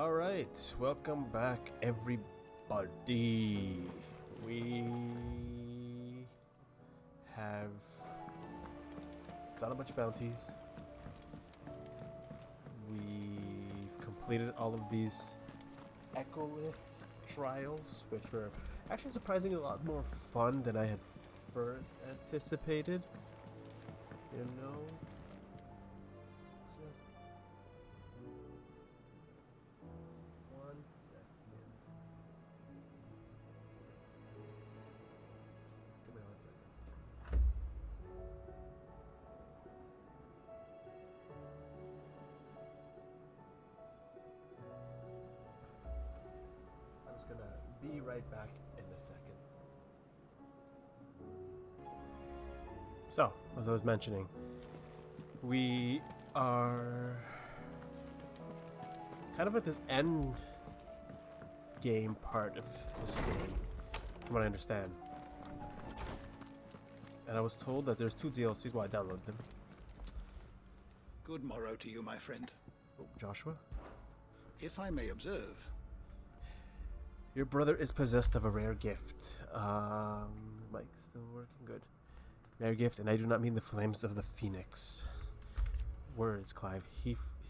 Alright, welcome back everybody. We have done a bunch of bounties. We've completed all of these echolith trials, which were actually surprisingly a lot more fun than I had first anticipated. You know? Just one second. Give me 1 second. I'm just gonna be right back in a second. So, as I was mentioning, we are kind of at this end game part of this game, from what I understand. And I was told that there's 2 DLCs. Well, I downloaded them. Good morrow to you, my friend. Oh, Joshua? If I may observe, Your brother is possessed of a rare gift. Mike's still working good. Rare gift, and I do not mean the flames of the phoenix. Words, Clive.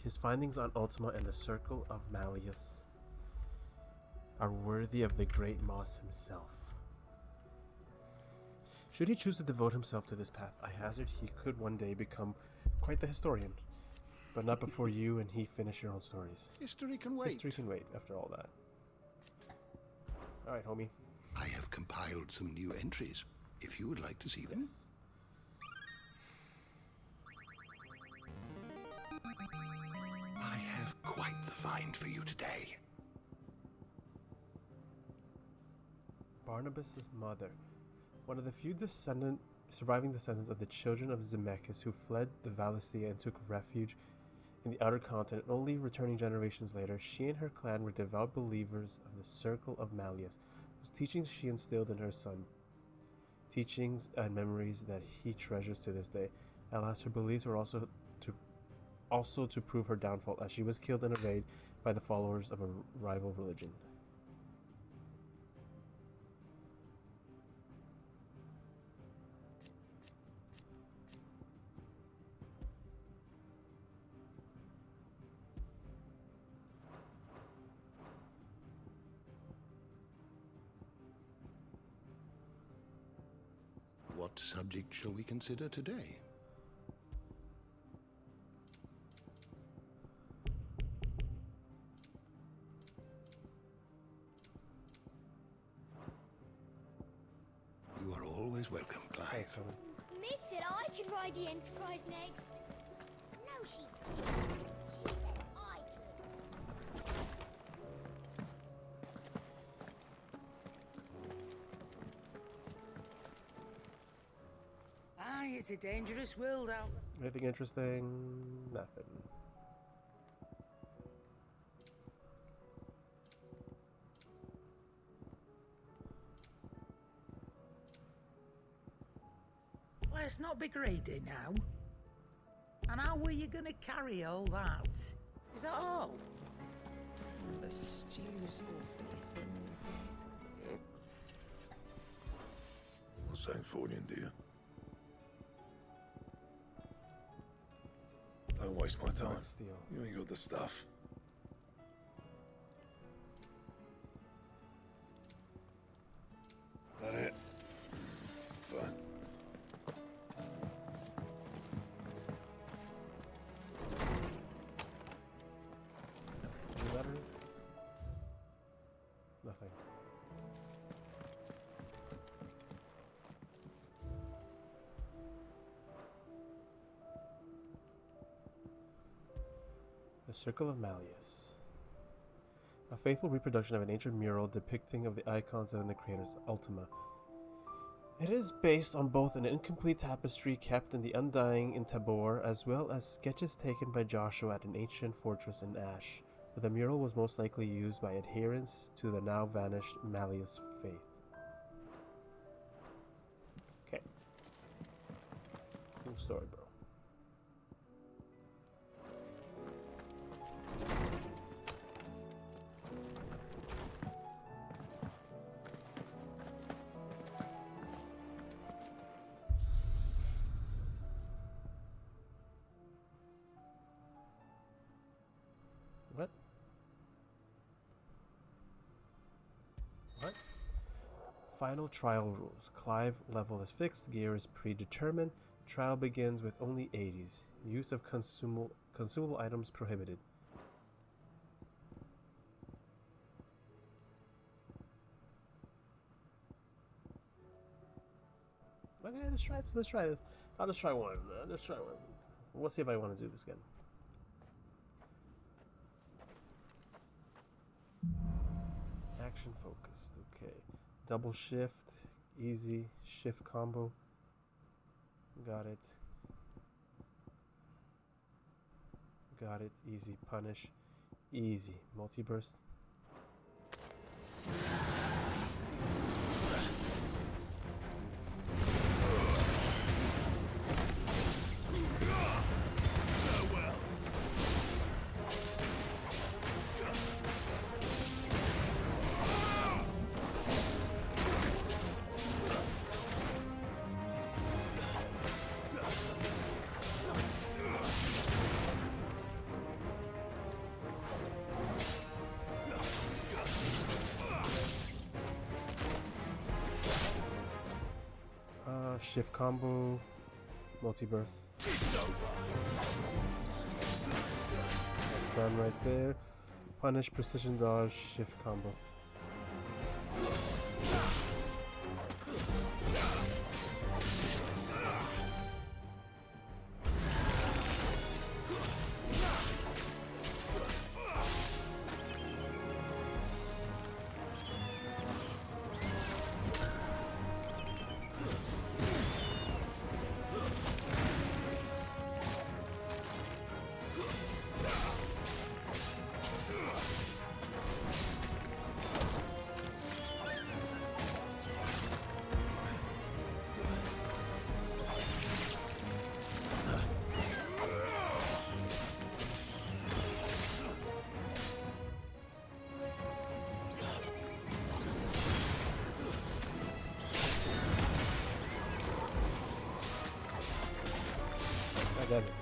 His findings on Ultima and the Circle of Malleus are worthy of the great Moss himself. Should he choose to devote himself to this path, I hazard he could one day become quite the historian. But not before you and he finish your own stories. history can wait. History can wait after all that. Alright, homie. I have compiled some new entries, if you would like to see them. Yes. I have quite the find for you today. Barnabas's mother, one of the few surviving descendants of the children of Zemeckis who fled the Valisthea and took refuge in the outer continent, only returning generations later. She and her clan were devout believers of the Circle of Malleus, whose teachings she instilled in her son, teachings and memories that he treasures to this day. Alas, her beliefs were also to prove her downfall, as she was killed in a raid by the followers of a rival religion. What subject shall we consider today? You are always welcome, Clive. Thanks, homie. Mid said I could ride the Enterprise next. No, she didn't. She said I could. Aye, it's a dangerous world out there. Anything interesting? Nothing. Let's not be greedy now. And how were you gonna carry all that? Is that all? The stew's awfully thin. What's that for you, dear? Don't waste my time. Steel. You ain't got the stuff. That it? Fine. Any letters? Nothing. The Circle of Malleus. A faithful reproduction of an ancient mural depicting of the icons of the creators, Ultima. It is based on both an incomplete tapestry kept in the Undying in Tabor, as well as sketches taken by Joshua at an ancient fortress in Ash, where the mural was most likely used by adherents to the now vanished Malleus faith. Okay. Cool story, bro. Final trial rules. Clive level is fixed, gear is predetermined. Trial begins with only 80s. Use of consumable items prohibited. Okay, let's try this. Let's try this. I'll just try one. Let's try one. We'll see if I want to do this again. Action focused. Okay. Double shift. Easy. Shift combo. Got it. Got it. Easy. Punish. Easy. Multi-burst. Shift combo, multi-burst. That's done right there. Punish, precision dodge, shift combo. I got it.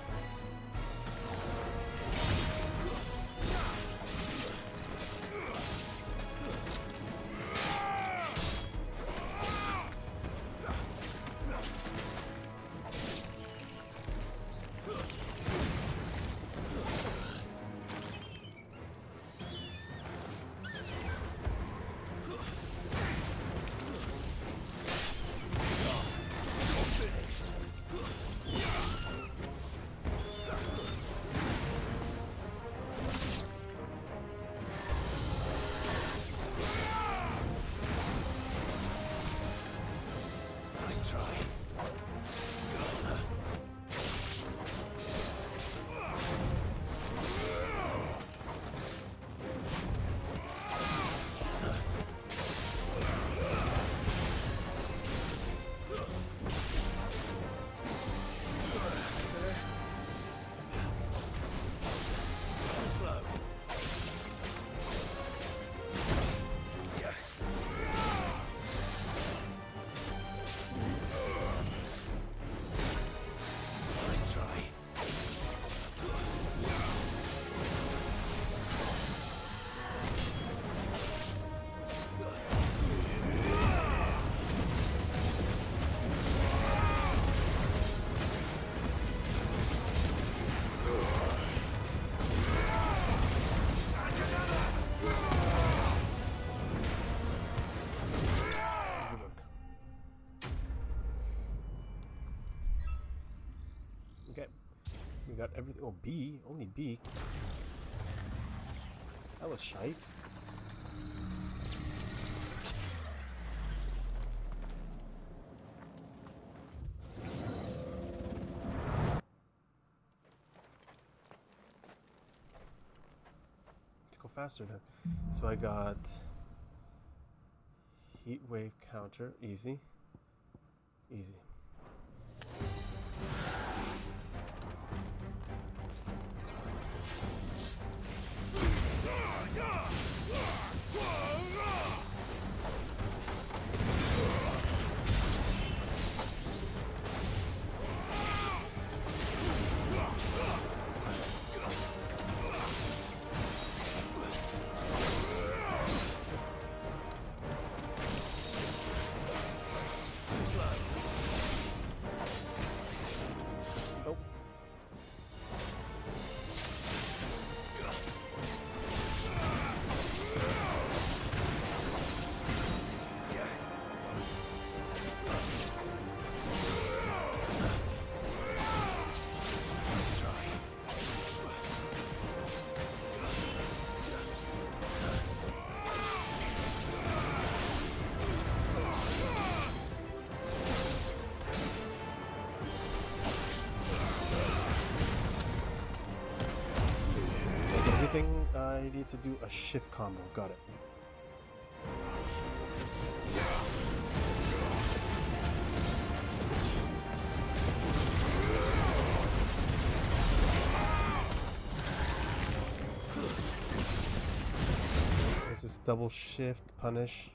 We got everything. Oh, B. Only B. That was shite. Let's go faster then. So I got heat wave counter. Easy. Easy. think I need to do a shift combo. Got it. This is double shift, punish.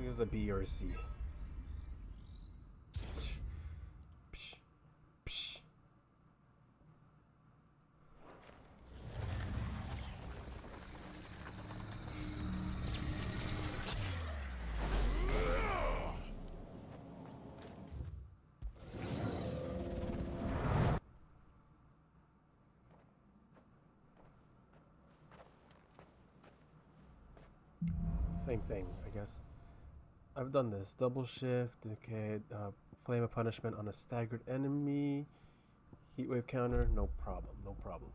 Is a B or a C. Psh, psh. Same thing, I guess. I've done this. Double shift, okay, flame of punishment on a staggered enemy. Heatwave counter, no problem, no problem.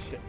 Shit.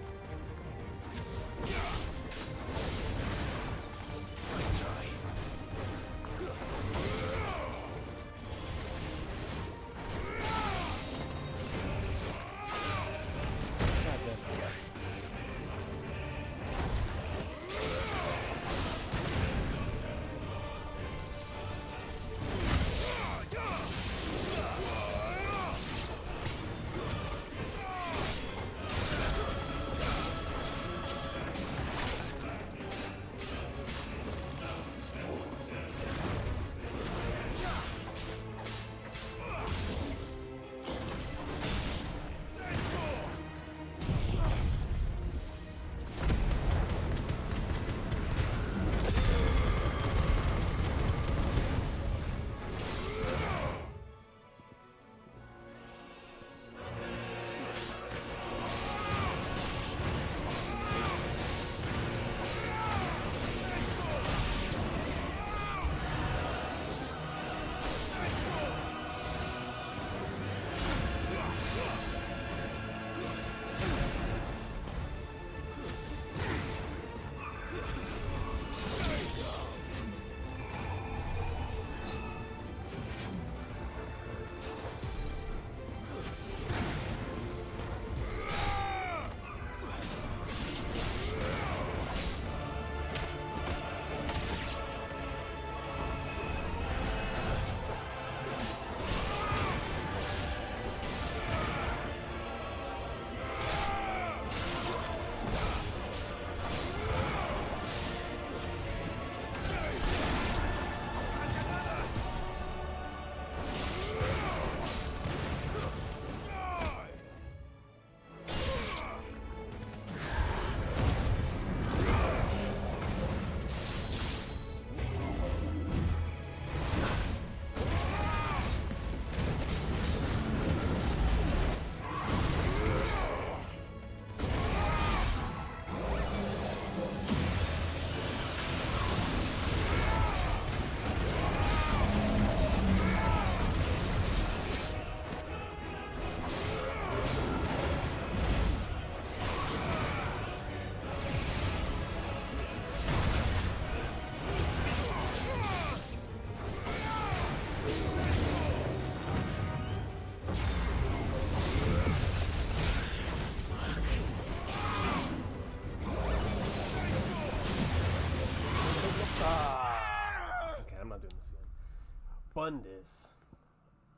fun is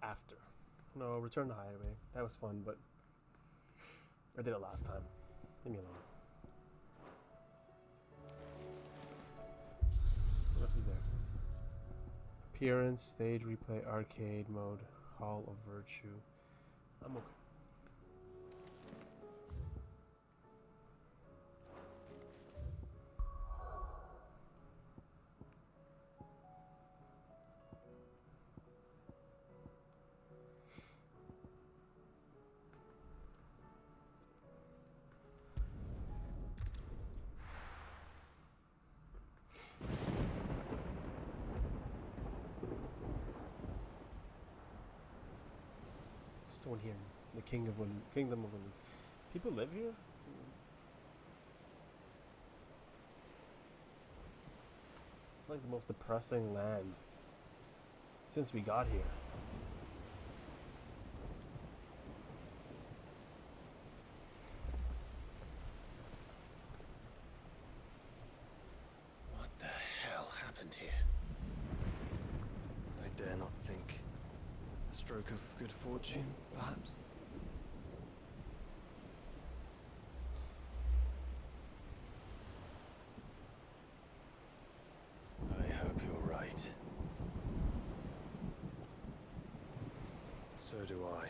after. No, Return to Highway. That was fun, but I did it last time. Leave me alone. What else is there? Appearance, stage replay, arcade mode, Hall of Virtue. I'm okay. Stone here, the Kingdom of Ulu. People live here? It's like the most depressing land since we got here. What the hell happened here? I dare not think. A stroke of good fortune, perhaps? I hope you're right. So do I.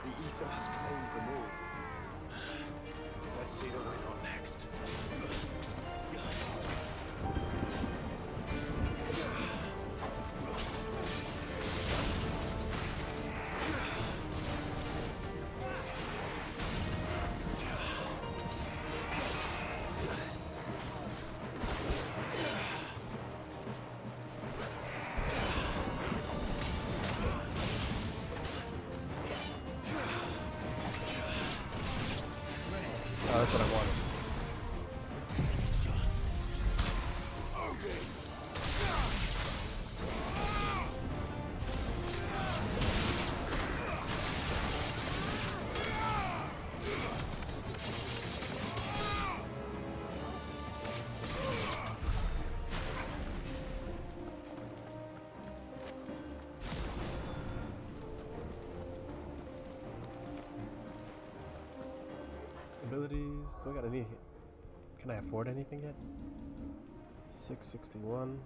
The ether has claimed them all. Let's see what went on next. Oh, that's what I wanted. Abilities. Do I got any? Can I afford anything yet? 661.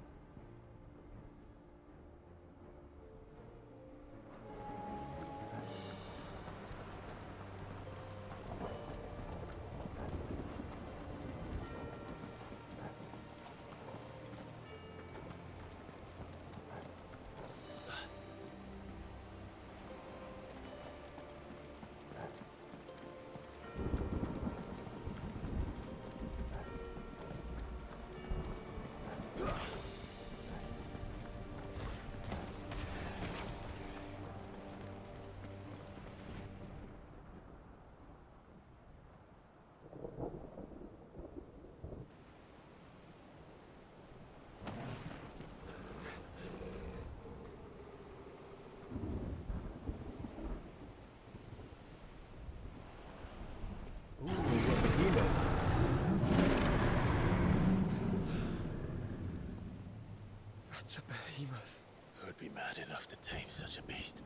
Ooh, what a Behemoth. That's a behemoth. Who'd be mad enough to tame such a beast?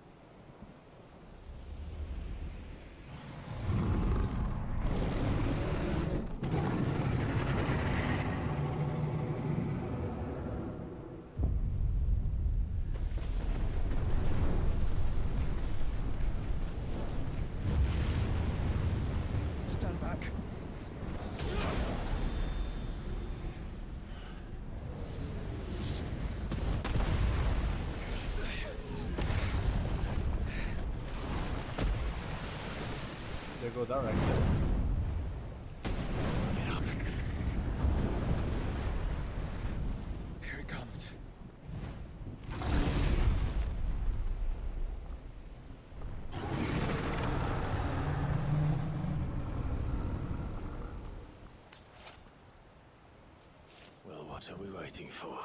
Stand back. There goes our exit. Get up. Here it comes. What are we waiting for?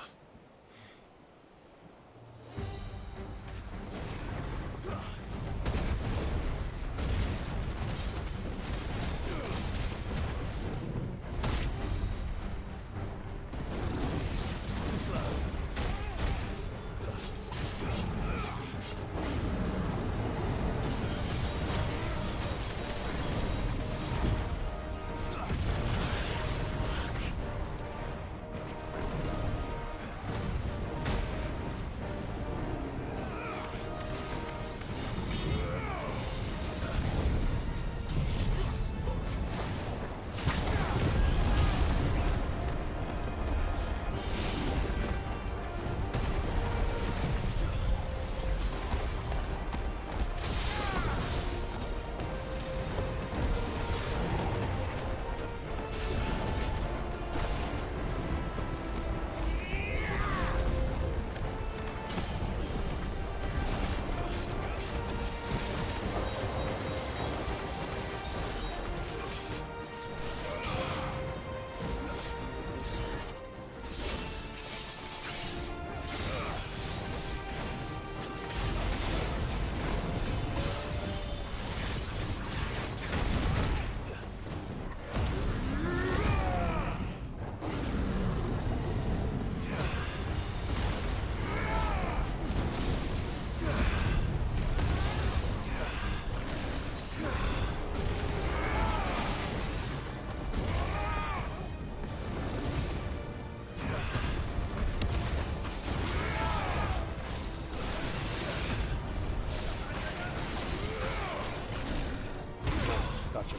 Gotcha.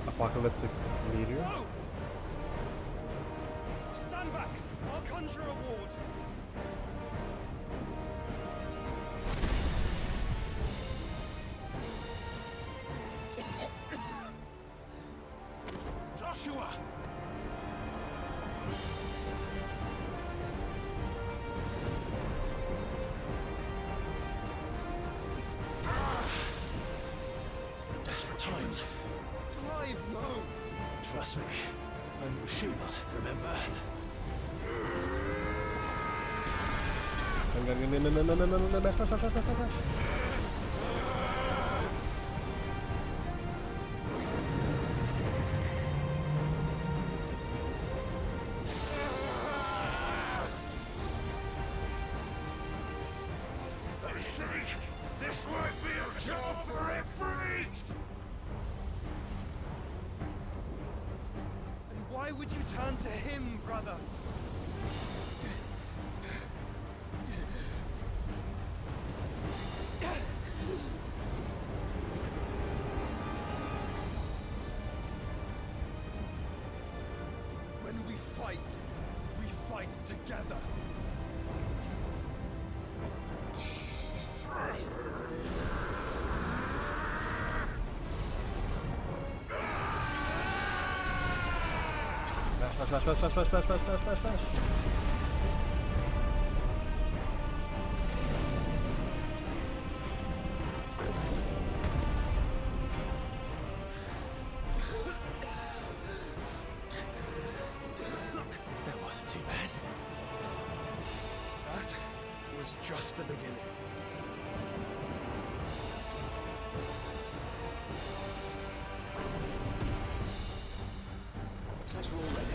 Apocalyptic meteor. Whoa! Stand back! I'll conjure a ward. Joshua! Desperate times. Clive, no! Trust me. I'm your shield, remember? No, smash. I think this might be a job for Ifrit! And why would you turn to him, brother? When we fight together. Smash. That wasn't too bad. That was just the beginning. As we're all ready.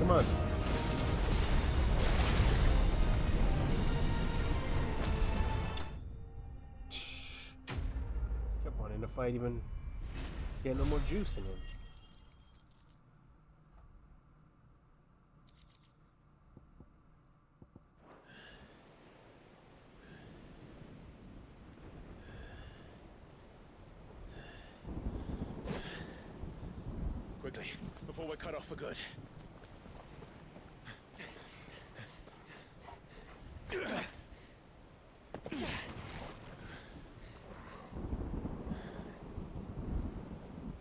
Come on. Kept wanting to fight even. He had no more juice in him. Quickly, before we're cut off for good.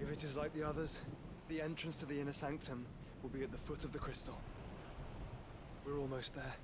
If it is like the others, the entrance to the inner sanctum will be at the foot of the crystal. We're almost there.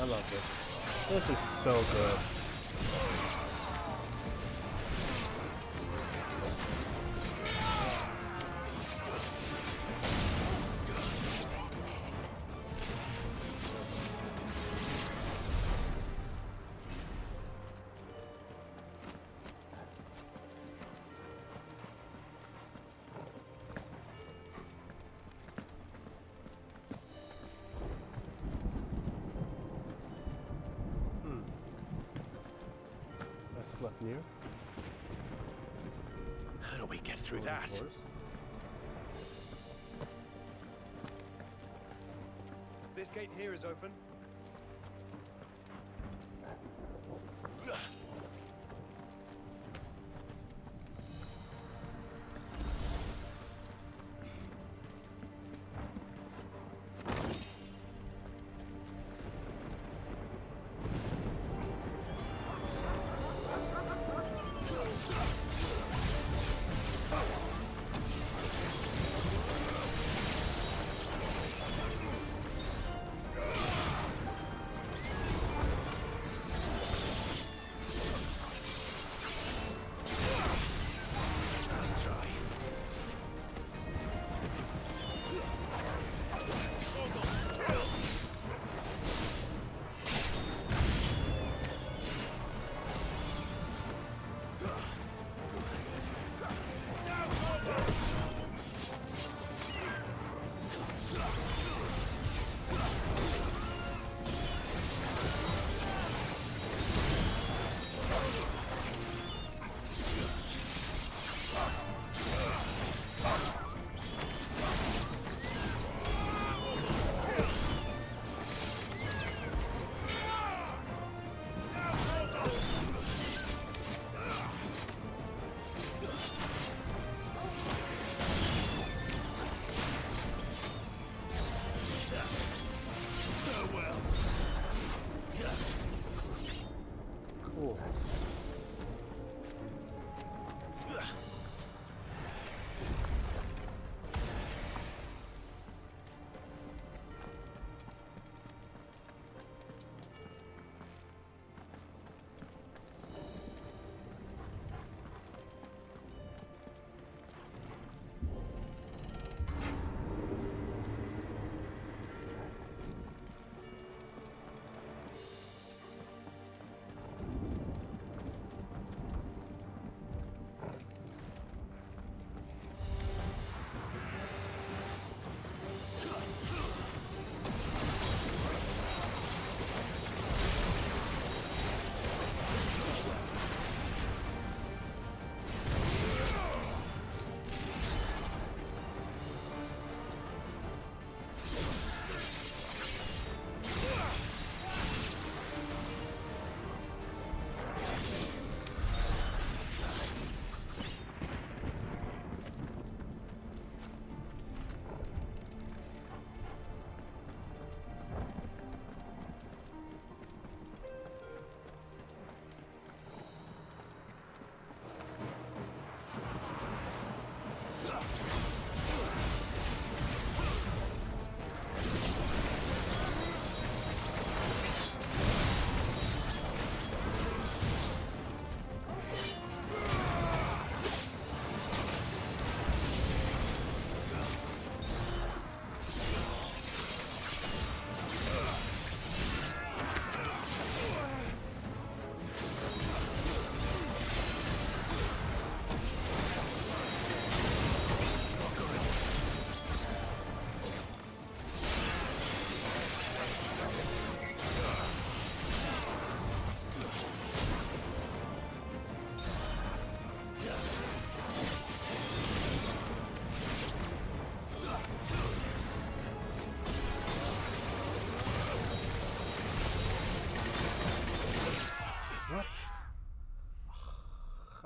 I love this. This is so good. I slept near. How do we get through Of that? course. This gate here is open.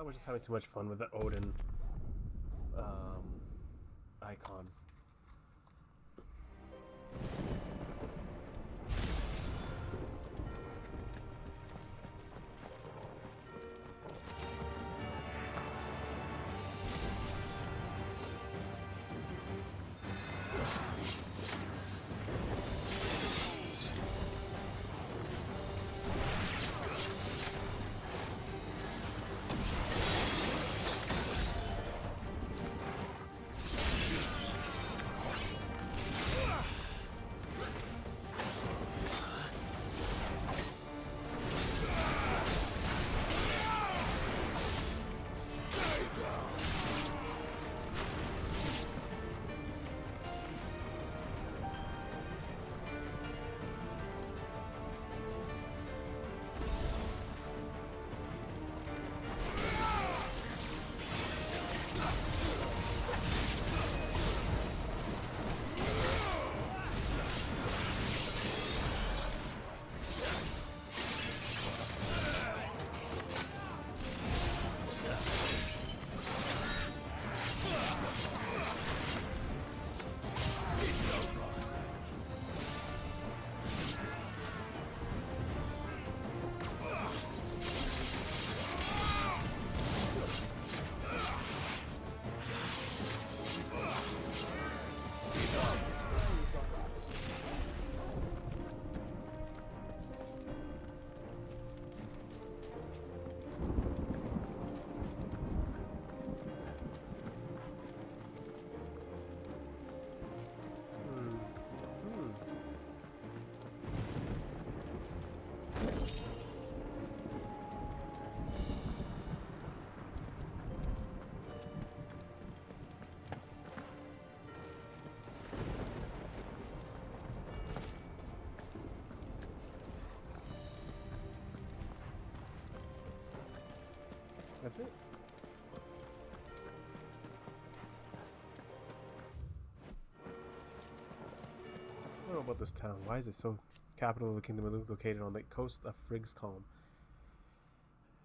was just having too much fun with the Odin icon. That's it. I don't know about this town. Why is it so capital of the kingdom located on the coast of Frigg's Calm?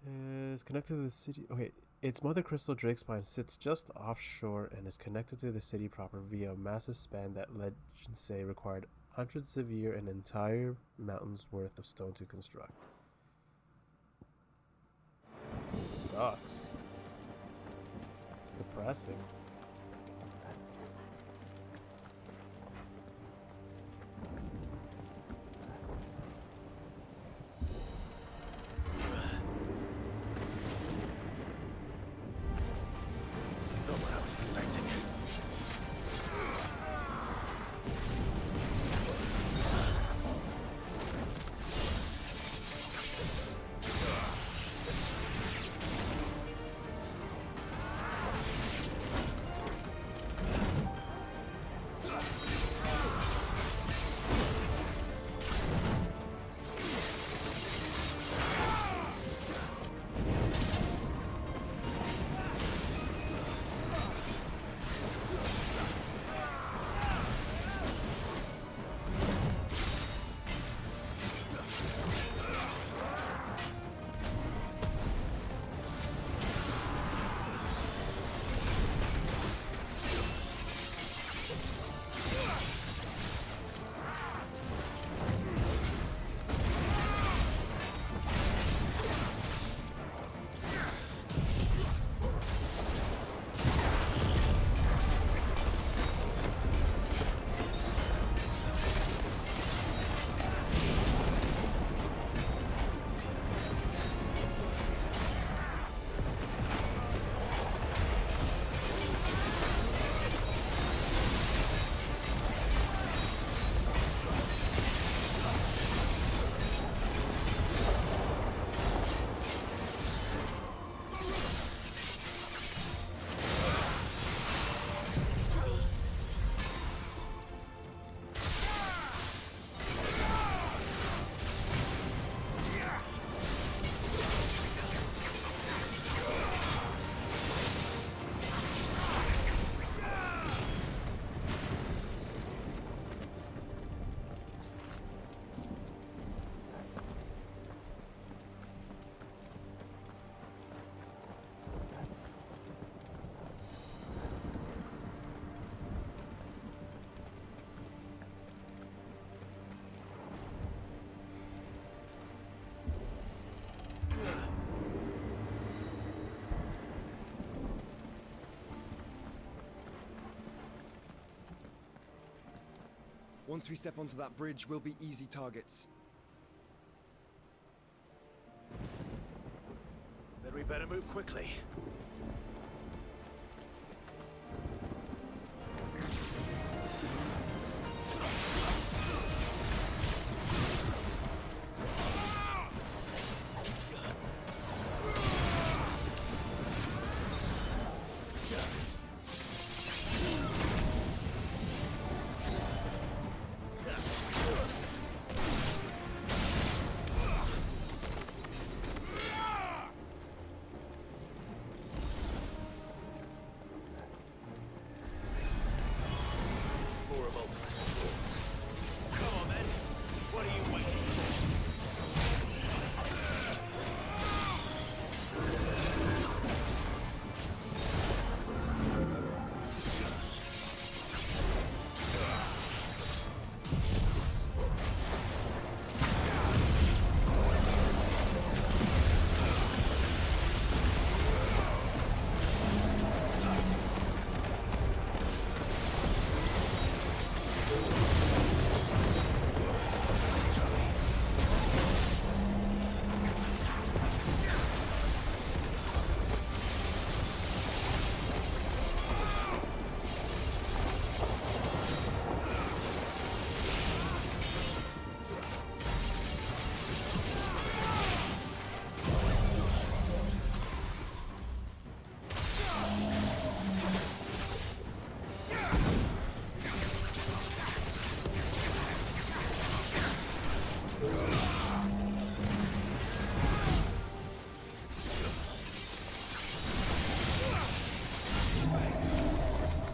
Is connected to the city. Okay, its mother crystal Drakespine sits just offshore and is connected to the city proper via a massive span that legends say required hundreds of years and entire mountains worth of stone to construct. This sucks. It's depressing. Not what I was expecting. Once we step onto that bridge, we'll be easy targets. Then we better move quickly.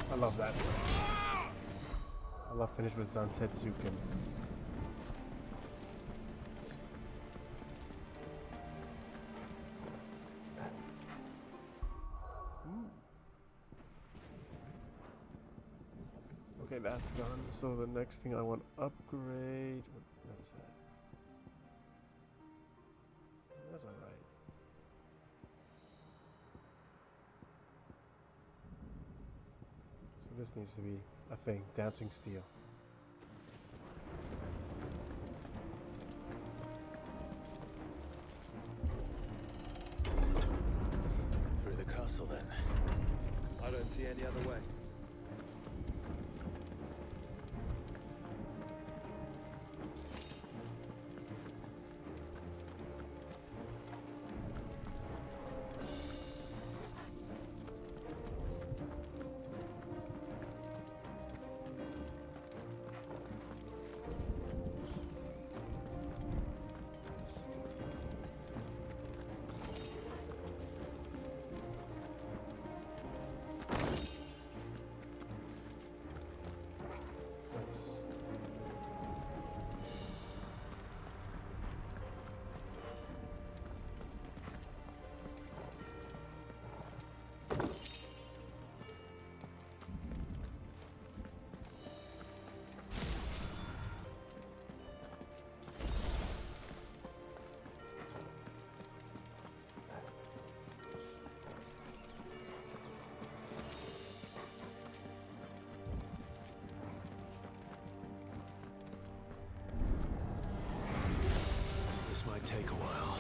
I love that. I love finish with Zantetsuken. Okay, that's done. So the next thing I want to upgrade. What is that? That's alright. So this needs to be a thing. Dancing steel. Through the castle, then. I don't see any other way. Nice. This might take a while.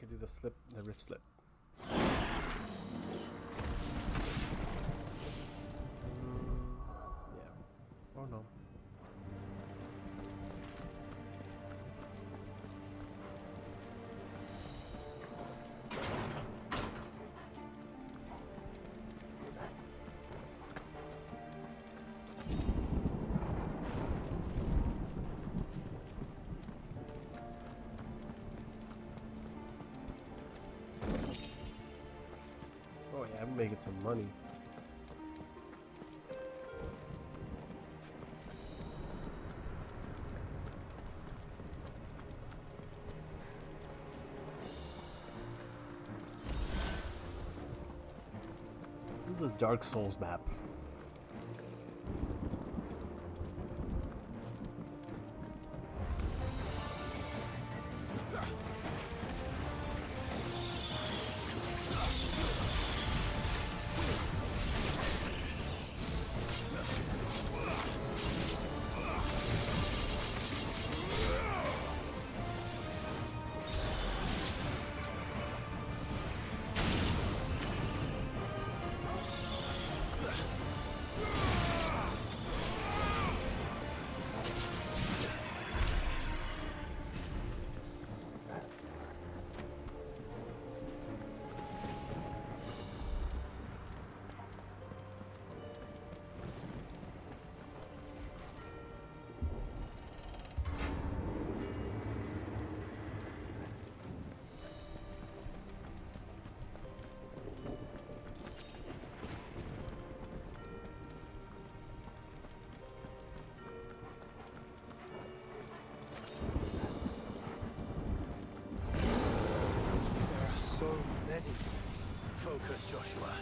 could do the rift slip. Yeah. Oh no. Oh yeah, I'm making some money. This is a Dark Souls map. There are so many. Focus, Joshua.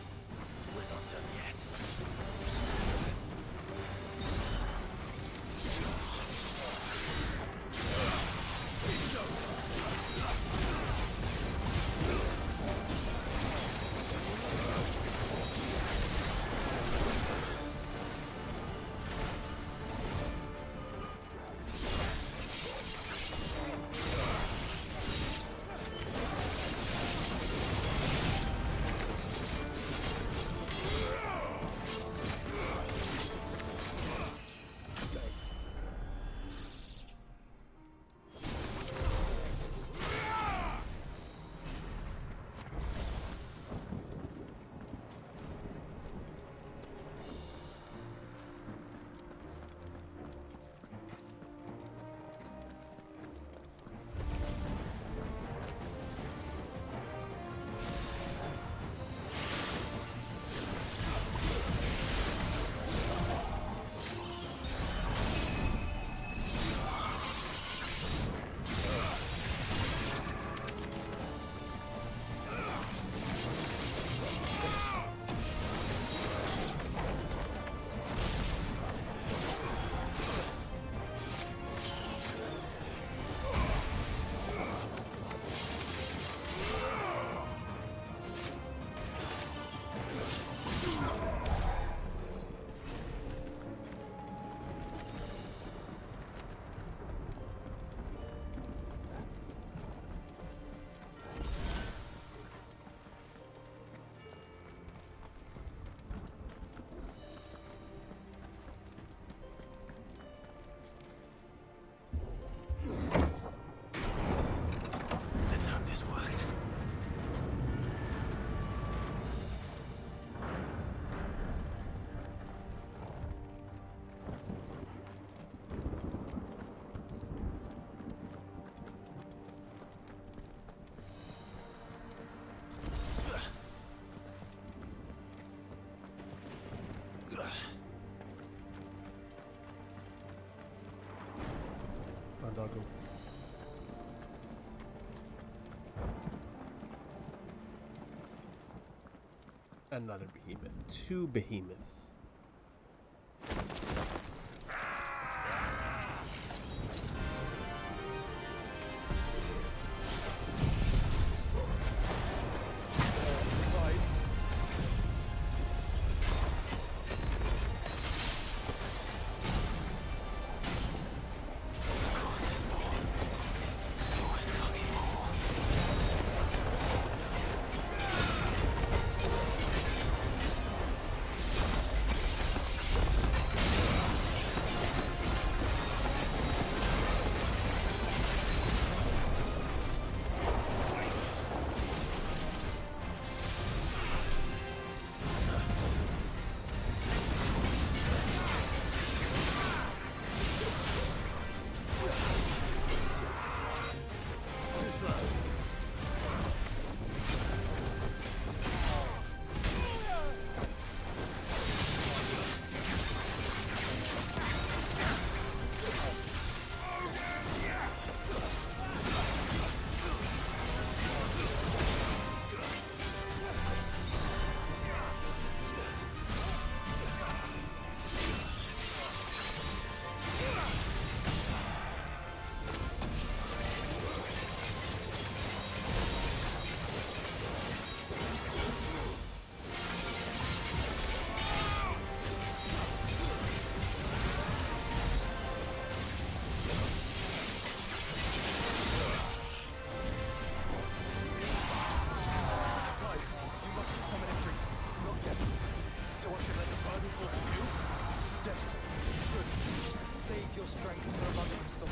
We're not done yet. Let's hope this works. My doggo. Another behemoth. Two behemoths. Right. strength for a body crystal.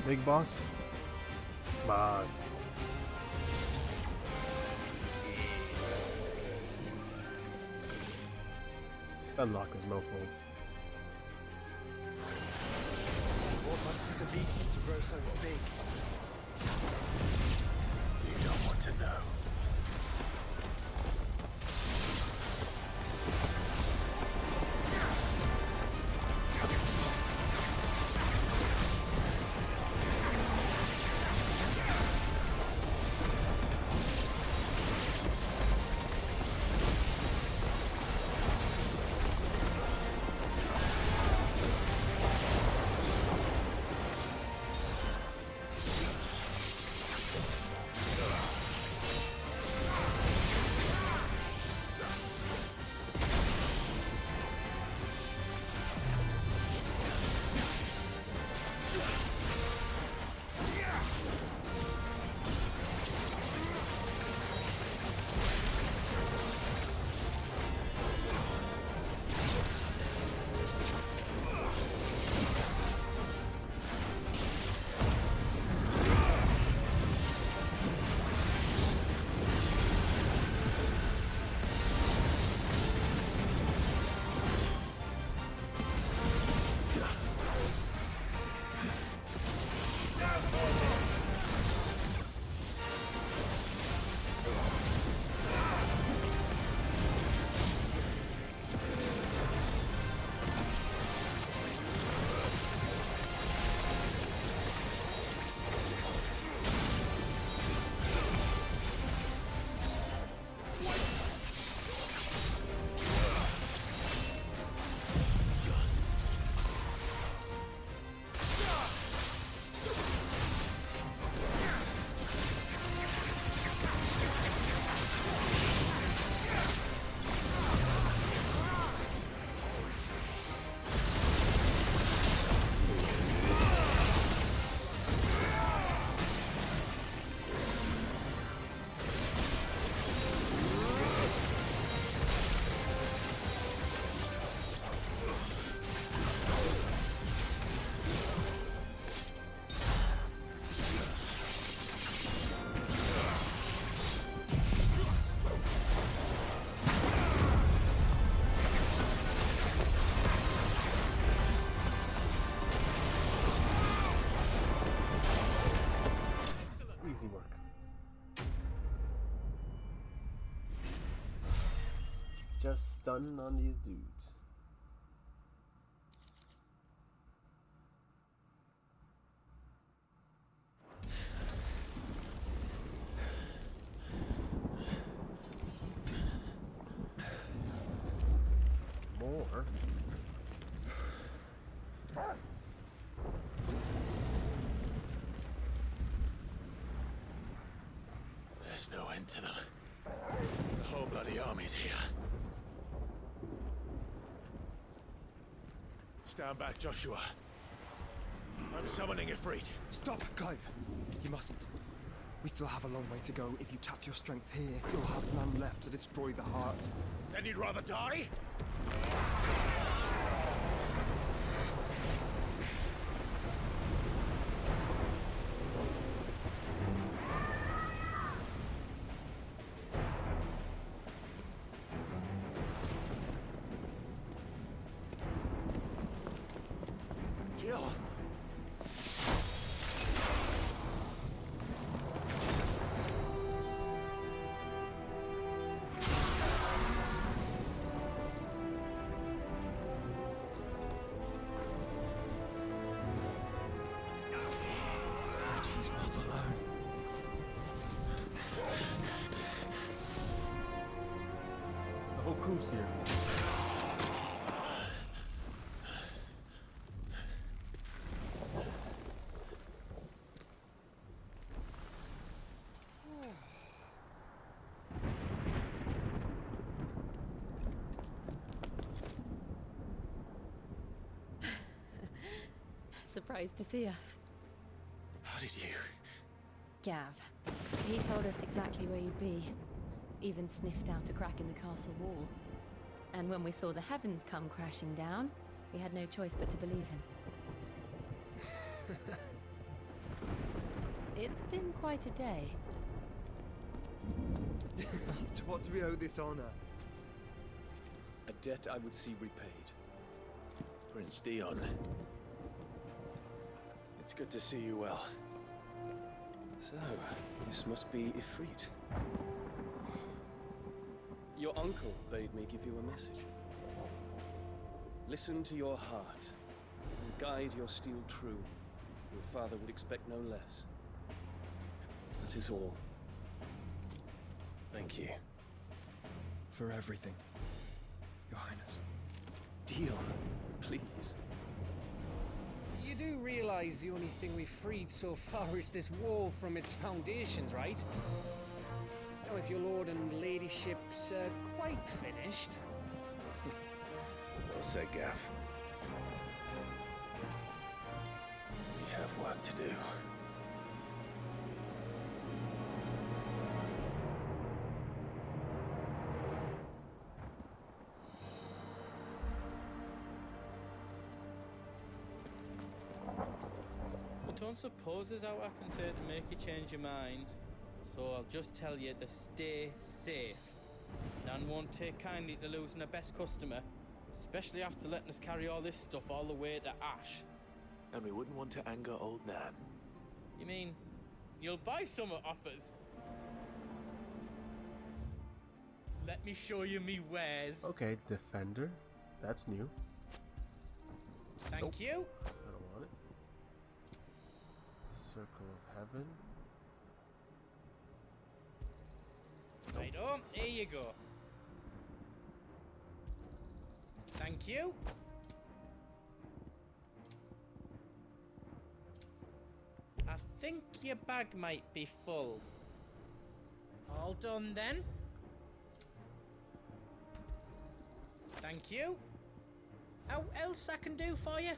Big boss? Come on. Just unlock this mofo. What must his elite to grow so big? You don't want to know. Easy work. Just stunning on these dudes. More? There's no end to them. The whole bloody army's here. Stand back, Joshua. I'm summoning Ifrit. Stop, Clive! You mustn't. We still have a long way to go. If you tap your strength here, you'll have none left to destroy the heart. Then you'd rather die? Jill! She's not alone. The whole crew's here. Surprised to see us. How did you? Gav. He told us exactly where you'd be. Even sniffed out a crack in the castle wall. And when we saw the heavens come crashing down, we had no choice but to believe him. It's been quite a day. To what do we owe this honor? A debt I would see repaid. Prince Dion. It's good to see you well. So, this must be Ifrit. Your uncle bade me give you a message. Listen to your heart, and guide your steel true. Your father would expect no less. That is all. Thank you. For everything, Your Highness. Dion, please. You do realize the only thing we've freed so far is this wall from its foundations, right? Now, if your lord and ladyship's quite finished... Well said, Gav. We have work to do. I don't suppose there's out I can say to make you change your mind. So I'll just tell you to stay safe. Nan won't take kindly to losing her best customer, especially after letting us carry all this stuff all the way to Ash. And we wouldn't want to anger old Nan. You mean, you'll buy some off us? Let me show you me wares. Okay, Defender. That's new. Thank you. I don't want it. Circle of Heaven. Right on, here you go. Thank you. I think your bag might be full. All done then. Thank you. How else I can do for you?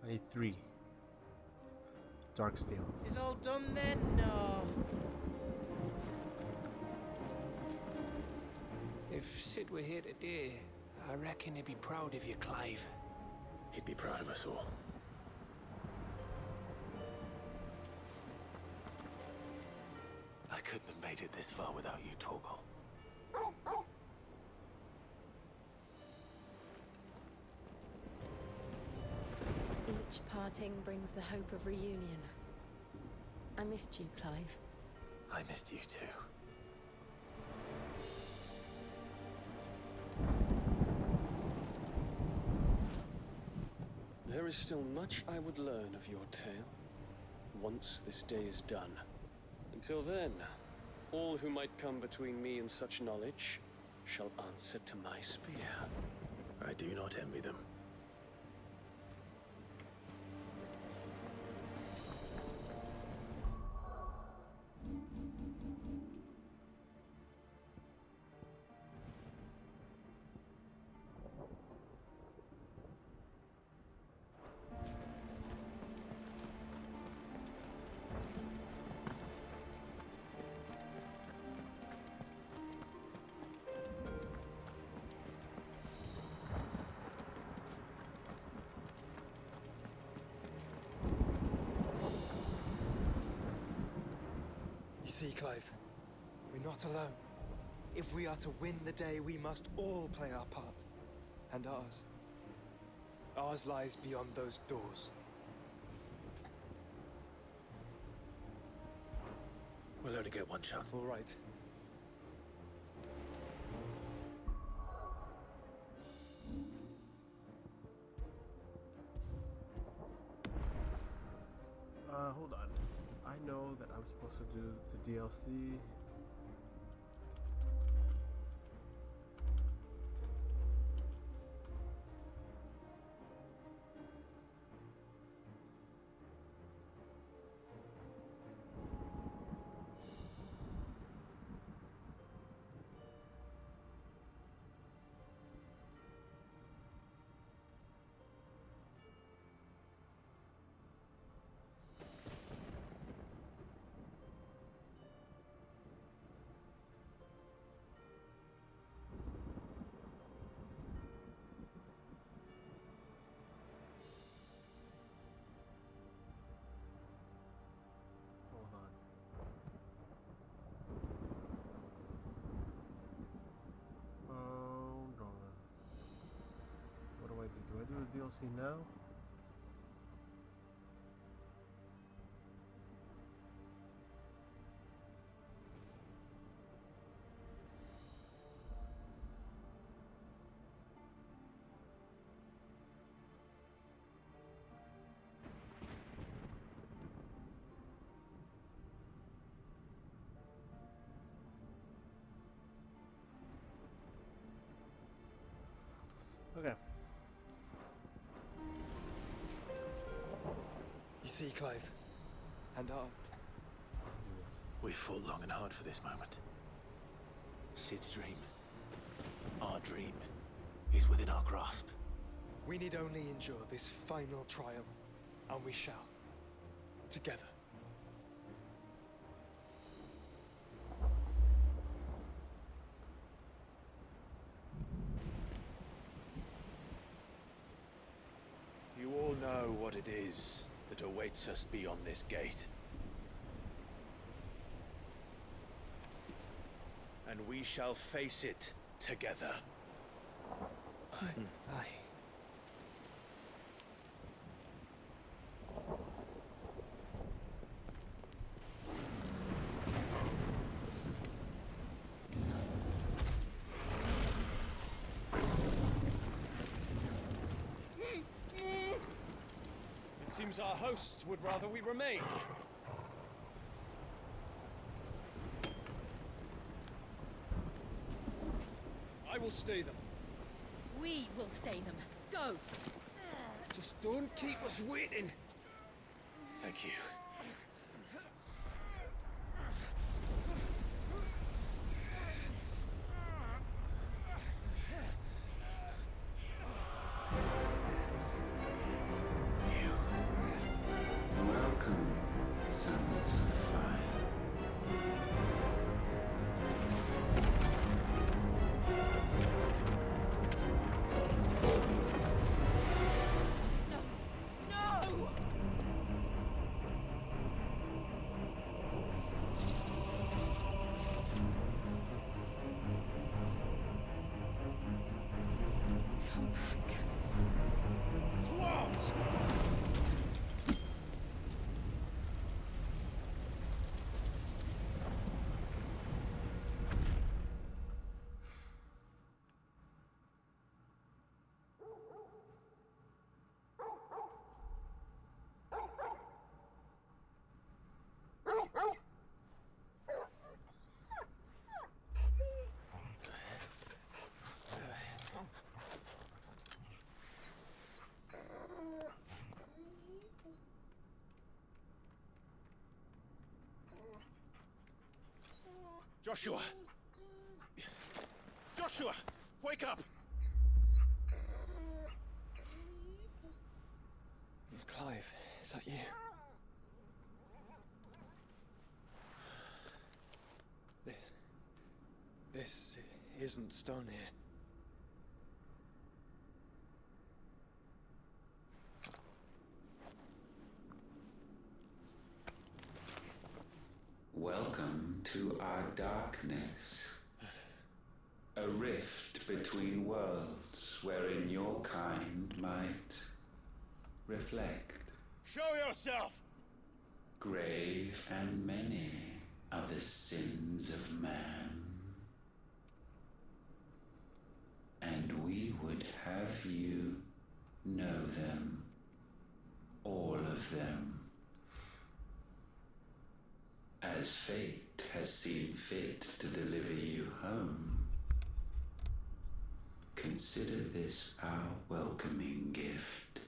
I need 3. Dark Steel. Is all done then? No. If Sid were here today, I reckon he'd be proud of you, Clive. He'd be proud of us all. I couldn't have made it this far without you, Torgal. Each parting brings the hope of reunion. I missed you, Clive. I missed you too. There is still much I would learn of your tale, once this day is done. Until then, all who might come between me and such knowledge shall answer to my spear. I do not envy them. see, Clive, we're not alone. If we are to win the day, we must all play our part. And ours. Ours lies beyond those doors. We'll only get one chance. All right. Hold on. I know that I'm supposed to do the DLC. Hold on. Hold on. What do I do? Do I do the DLC now? Okay. You see, Clive, and our... Let's do this. We fought long and hard for this moment. Sid's dream, our dream, is within our grasp. We need only endure this final trial, and we shall. Together. You all know what it is that awaits us beyond this gate. And we shall face it together. Aye. It seems our hosts would rather we remain. I will stay them. We will stay them. Go! Just don't keep us waiting. Thank you. Welcome, sons of fire. No! Come back. To arms! Joshua! Joshua! Wake up! Clive, is that you? This isn't stone here. Welcome between worlds wherein your kind might reflect. Show yourself! Grave and many are the sins of man, and we would have you know them, all of them, as fate has seen fit to deliver you home. Consider this our welcoming gift.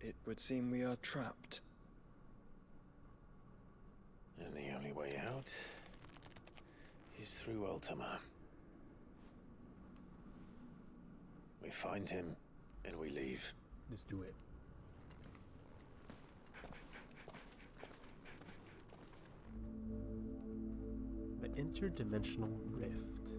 It would seem we are trapped. And the only way out is through Ultima. We find him and we leave. Let's do it. The interdimensional rift.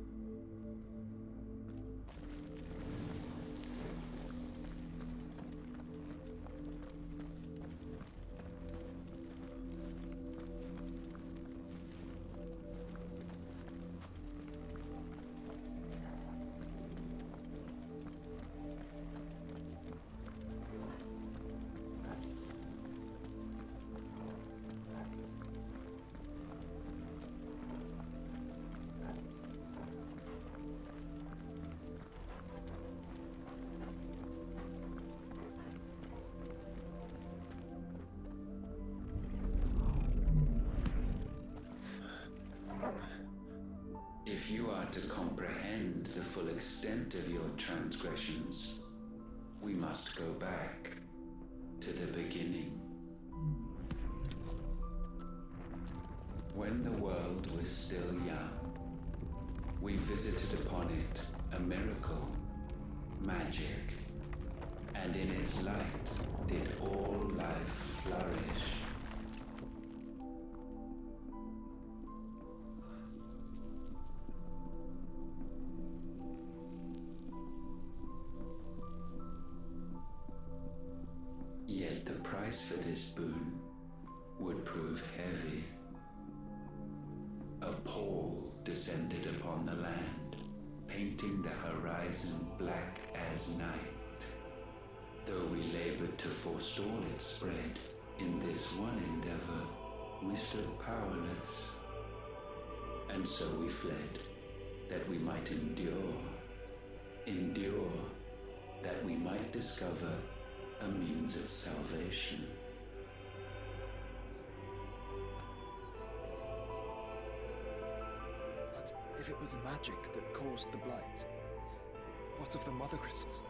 If you are to comprehend the full extent of your transgressions, we must go back to the beginning. When the world was still young, we visited upon it a miracle, magic, and in its light did all life flourish. Yet the price for this boon would prove heavy. A pall descended upon the land, painting the horizon black as night. Though we labored to forestall its spread, in this one endeavor we stood powerless. And so we fled, that we might endure, that we might discover a means of salvation. But if it was magic that caused the blight, what of the mother crystals?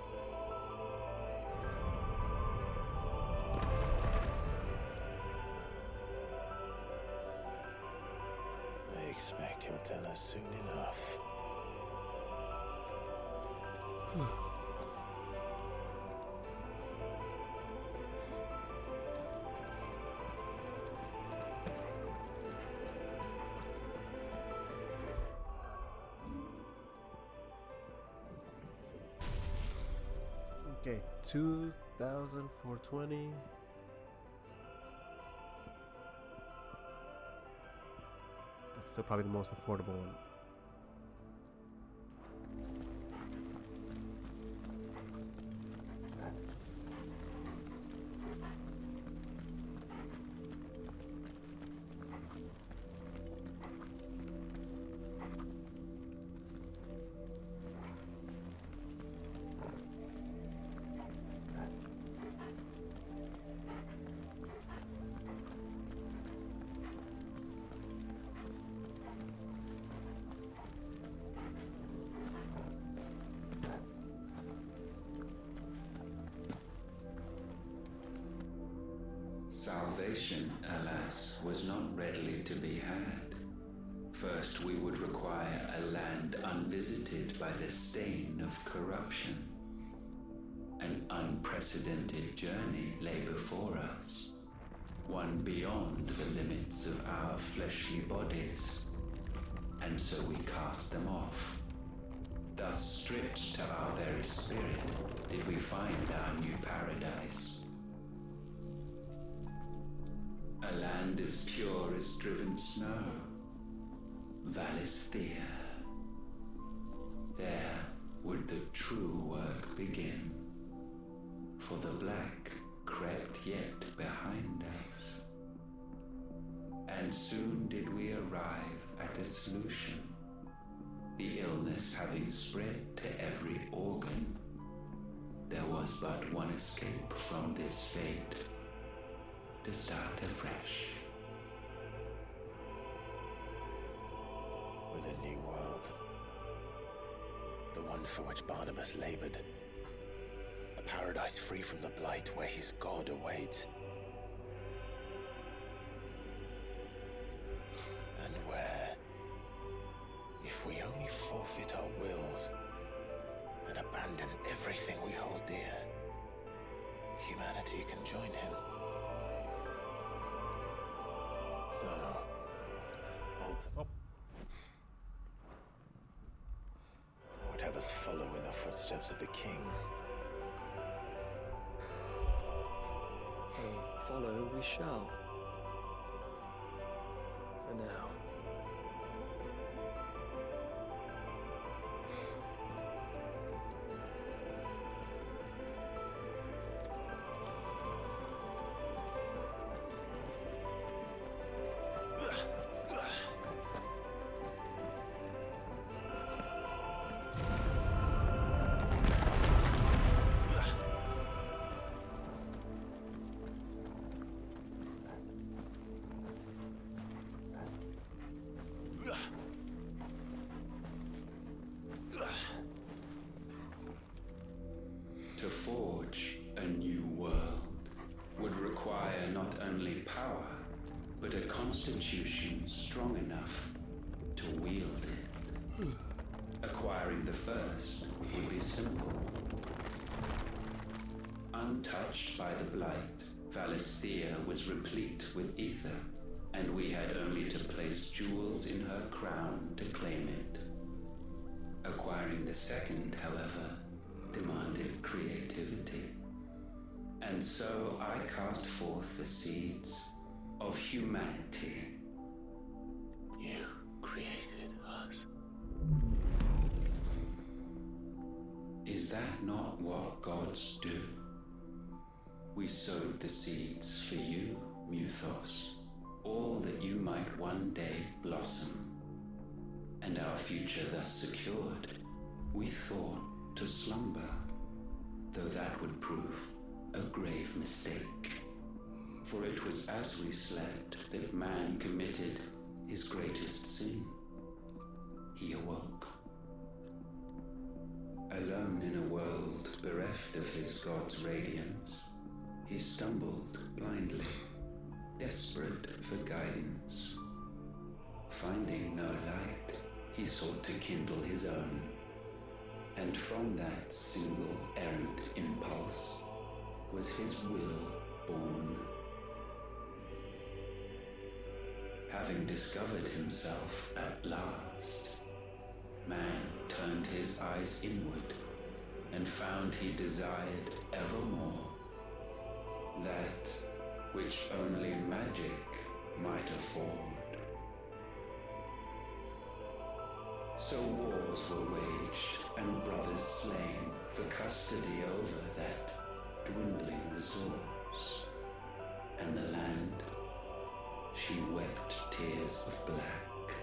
I expect he'll tell us soon enough. Okay, 2,420. That's still probably the most affordable one. Salvation, alas, was not readily to be had. First, we would require a land unvisited by the stain of corruption. An unprecedented journey lay before us, one beyond the limits of our fleshly bodies. And so we cast them off. Thus, stripped to our very spirit, did we find our new paradise. A land as pure as driven snow, Valisthea. There would the true work begin, for the black crept yet behind us. And soon did we arrive at a solution, the illness having spread to every organ. There was but one escape from this fate, to start afresh. With a new world. The one for which Barnabas labored. A paradise free from the blight where his god awaits. And where, if we only forfeit our wills and abandon everything we hold dear, humanity can join him. So, would have us follow in the footsteps of the king. Follow we shall. For now. To forge a new world would require not only power, but a constitution strong enough to wield it. Acquiring the first would be simple. Untouched by the blight, Valisthea was replete with ether, and we had only to place jewels in her crown to claim it. Acquiring the second, however, demanded creativity. And so I cast forth the seeds of humanity. You created us. Is that not what gods do? We sowed the seeds for you, Muthos, all that you might one day blossom. And our future thus secured, we thought to slumber, though that would prove a grave mistake. For it was as we slept that man committed his greatest sin. He awoke. Alone in a world bereft of his god's radiance, he stumbled blindly, desperate for guidance. Finding no light, he sought to kindle his own. And from that single errant impulse was his will born. Having discovered himself at last, man turned his eyes inward and found he desired evermore that which only magic might afford. So wars were waged and brothers slain for custody over that dwindling resource. And the land, she wept tears of black.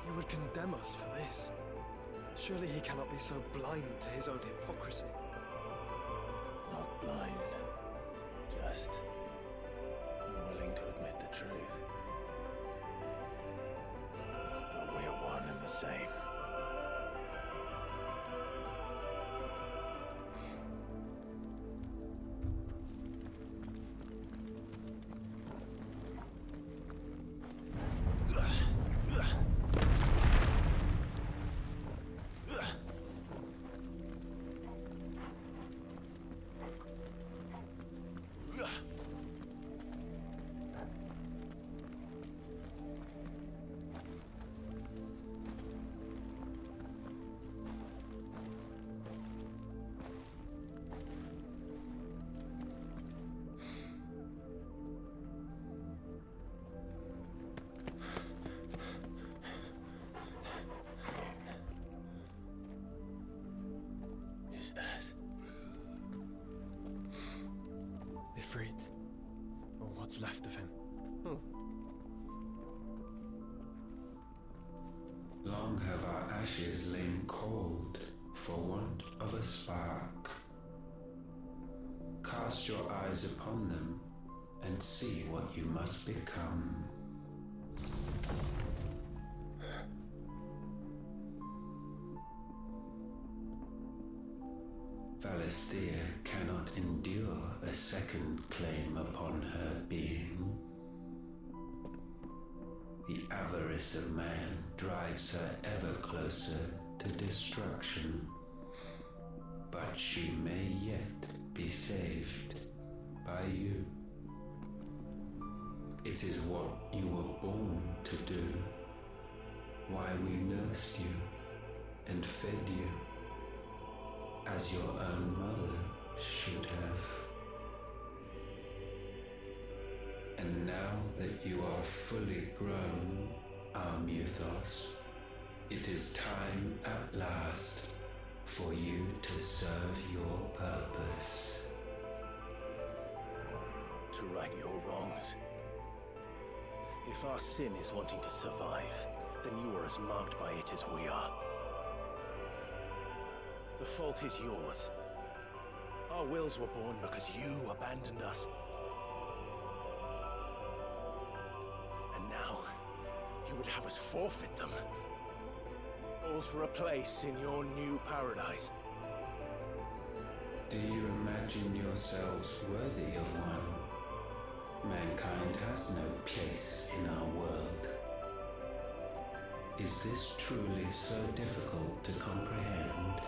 He would condemn us for this. Surely he cannot be so blind to his own hypocrisy. Not blind, just unwilling to admit the truth. But we're one and the same. what's left of him. Long have our ashes lain cold for want of a spark. Cast your eyes upon them and see what you must become. Valisthea cannot endure a second claim upon her being. The avarice of man drives her ever closer to destruction, but she may yet be saved by you. It is what you were born to do, why we nursed you and fed you, as your own mother should have. And now that you are fully grown, our Muthos, it is time at last for you to serve your purpose. To right your wrongs. If our sin is wanting to survive, then you are as marked by it as we are. The fault is yours. Our wills were born because you abandoned us. And now, you would have us forfeit them. All for a place in your new paradise. Do you imagine yourselves worthy of one? Mankind has no place in our world. Is this truly so difficult to comprehend?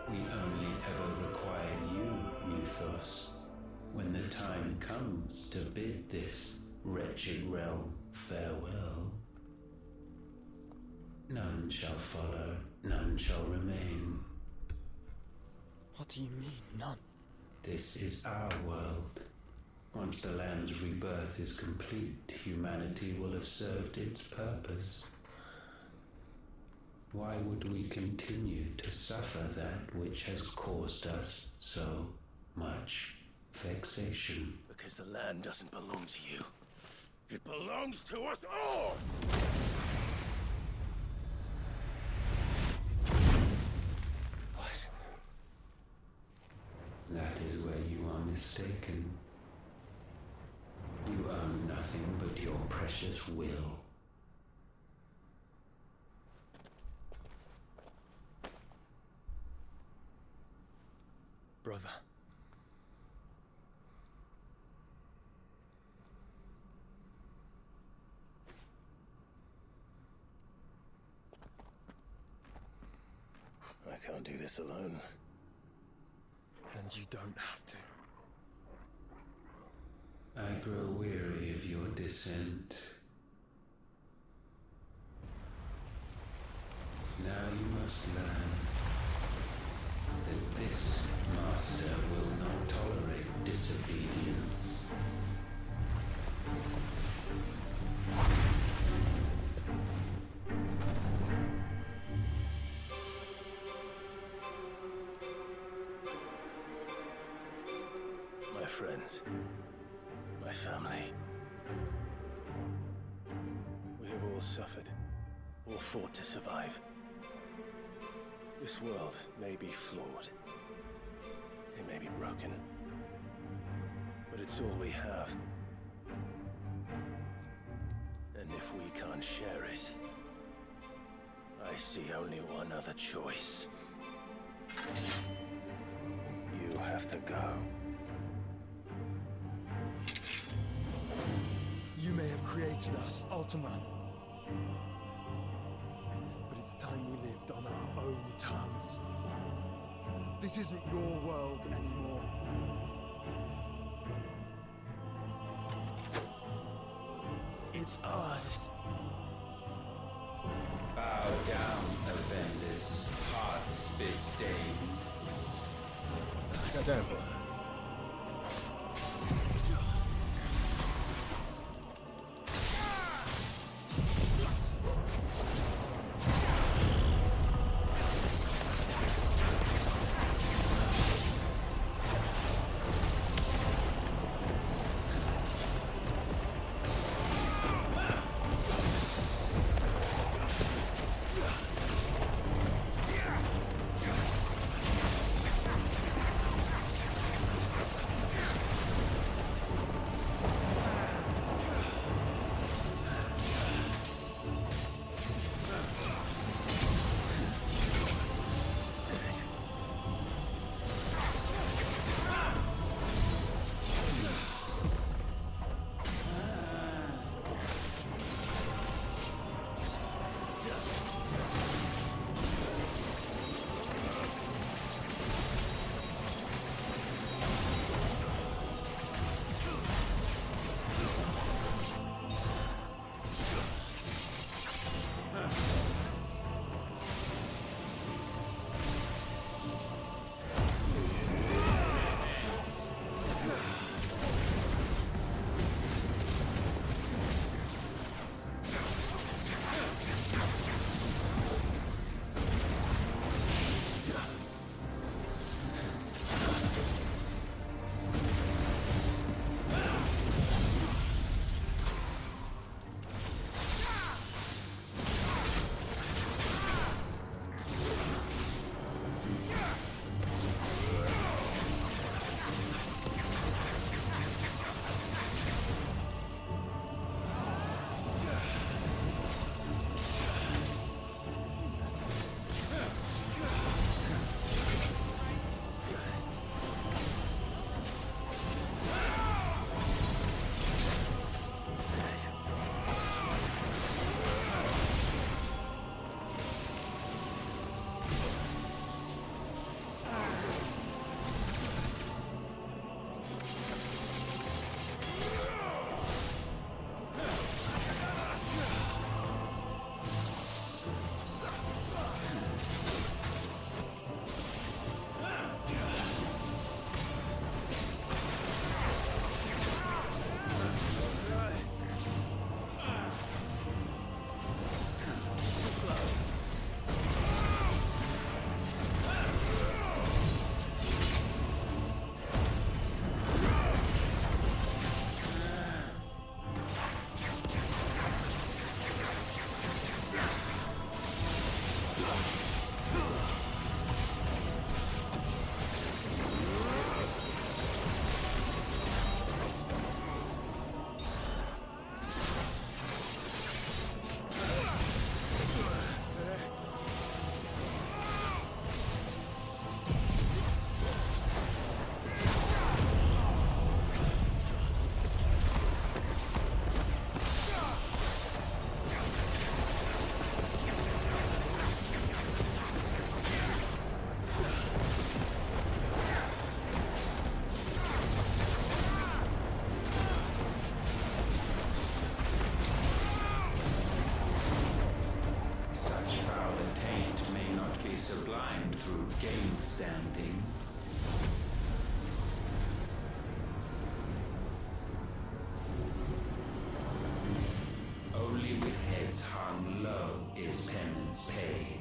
We only ever required you, Muthos, when the time comes to bid this wretched realm farewell. None shall follow, none shall remain. What do you mean, none? This is our world. Once the land's rebirth is complete, humanity will have served its purpose. Why would we continue to suffer that which has caused us so much vexation? Because the land doesn't belong to you. It belongs to us all! What? That is where you are mistaken. You own nothing but your precious will. Brother. I can't do this alone. And you don't have to. I grow weary of your dissent. Now you must learn that this master will not tolerate disobedience. My friends, my family. We have all suffered, all fought to survive. This world may be flawed. It may be broken. But it's all we have. And if we can't share it, I see only one other choice. You have to go. You may have created us, Ultima. But it's time we lived on our own terms. This isn't your world anymore. It's ours. Bow down, offenders, hearts disdained. Goddamn. sublimed through game standing. Only with heads hung low is penance paid.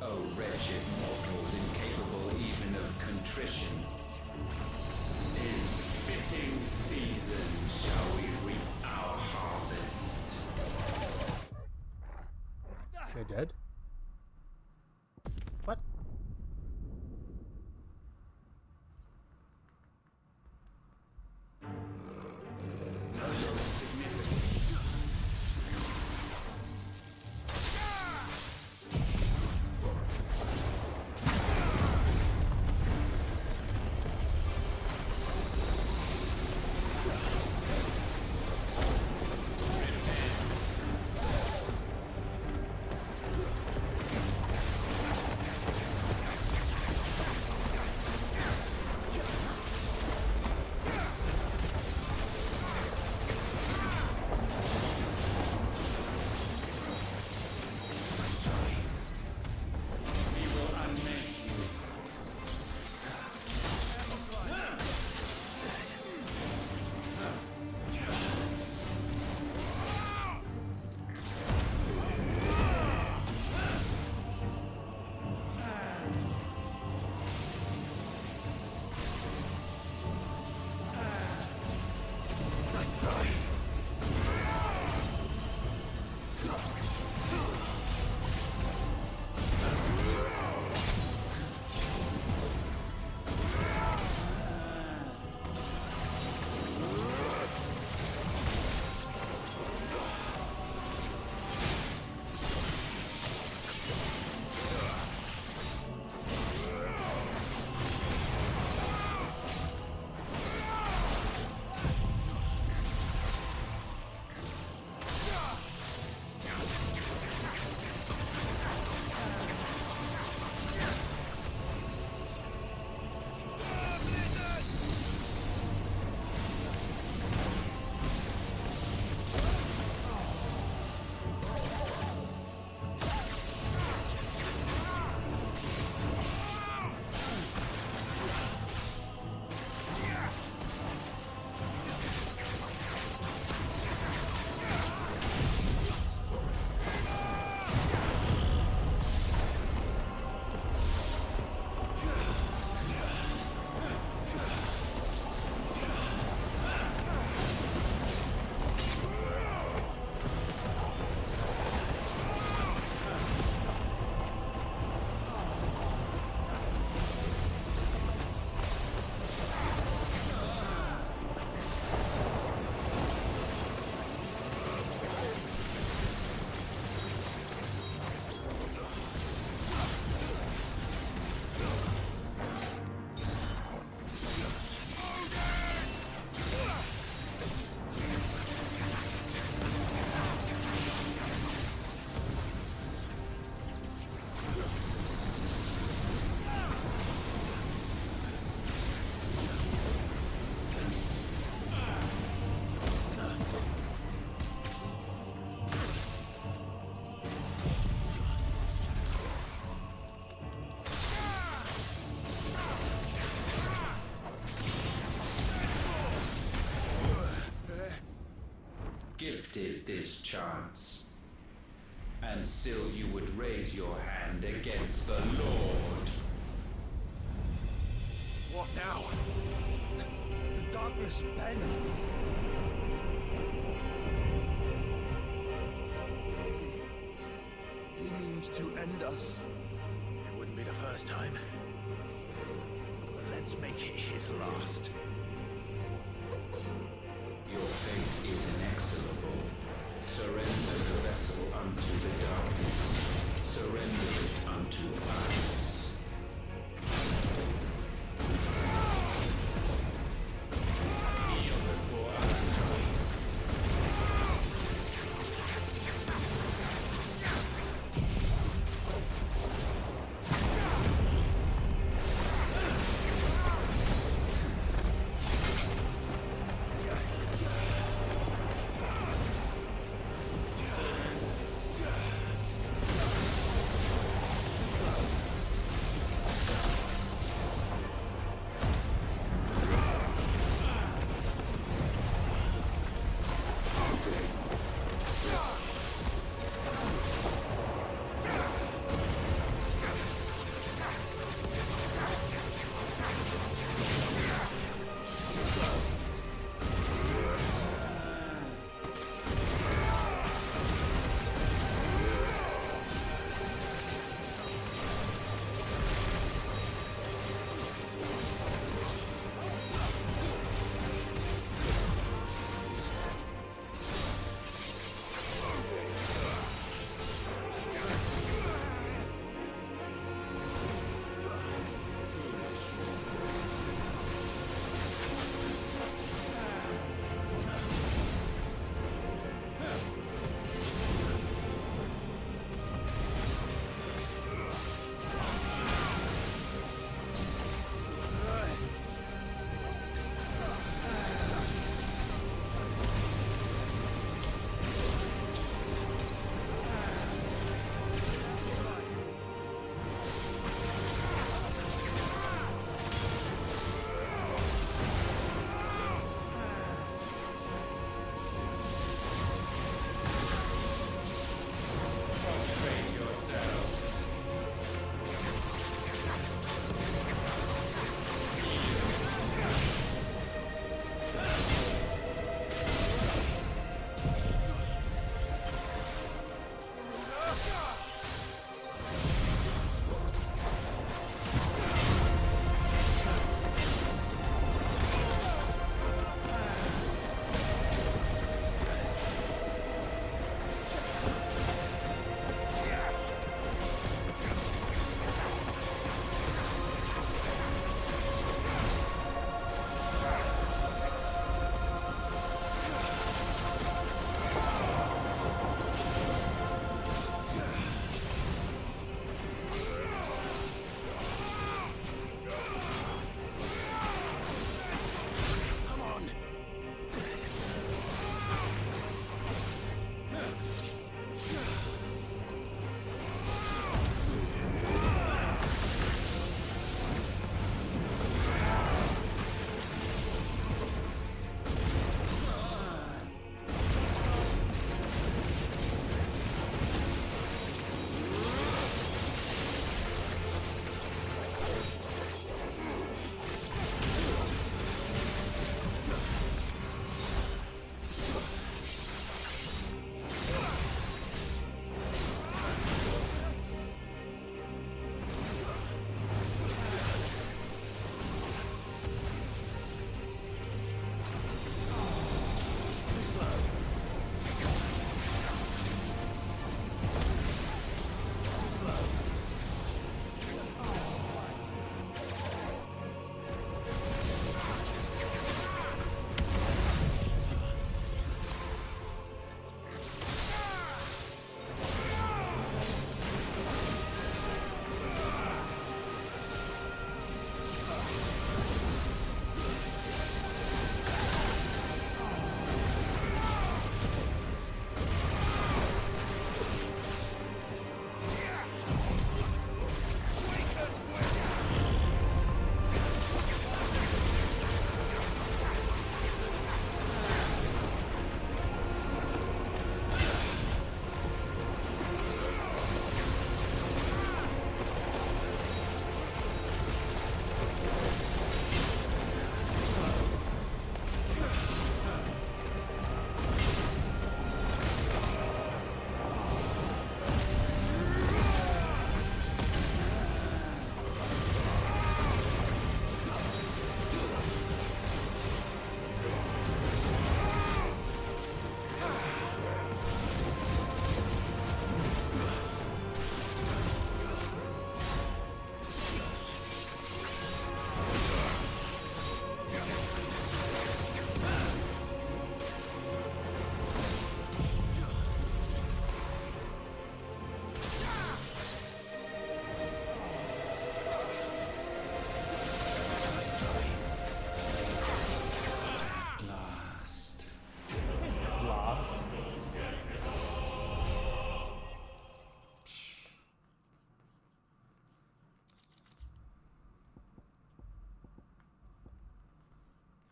O wretched mortals incapable even of contrition, in fitting season shall we reap our harvest. They're dead? What? Gifted this chance, and still you would raise your hand against the Lord. What now? The darkness bends. He means to end us. It wouldn't be the first time. But let's make it his last. Your fate is inexorable. Surrender the vessel unto the darkness. Surrender it unto us. Kneel before our time.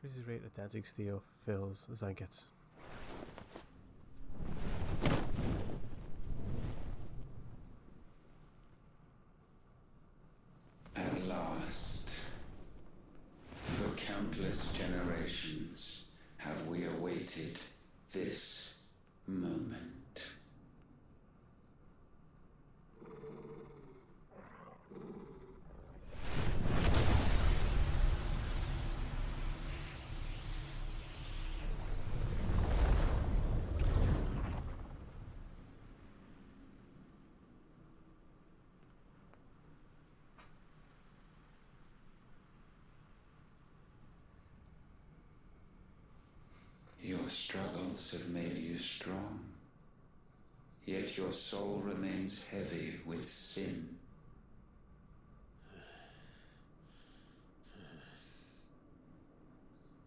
Crazy rate of dancing steel fills Zankets. At last, for countless generations, have we awaited this moment. Your struggles have made you strong, yet your soul remains heavy with sin.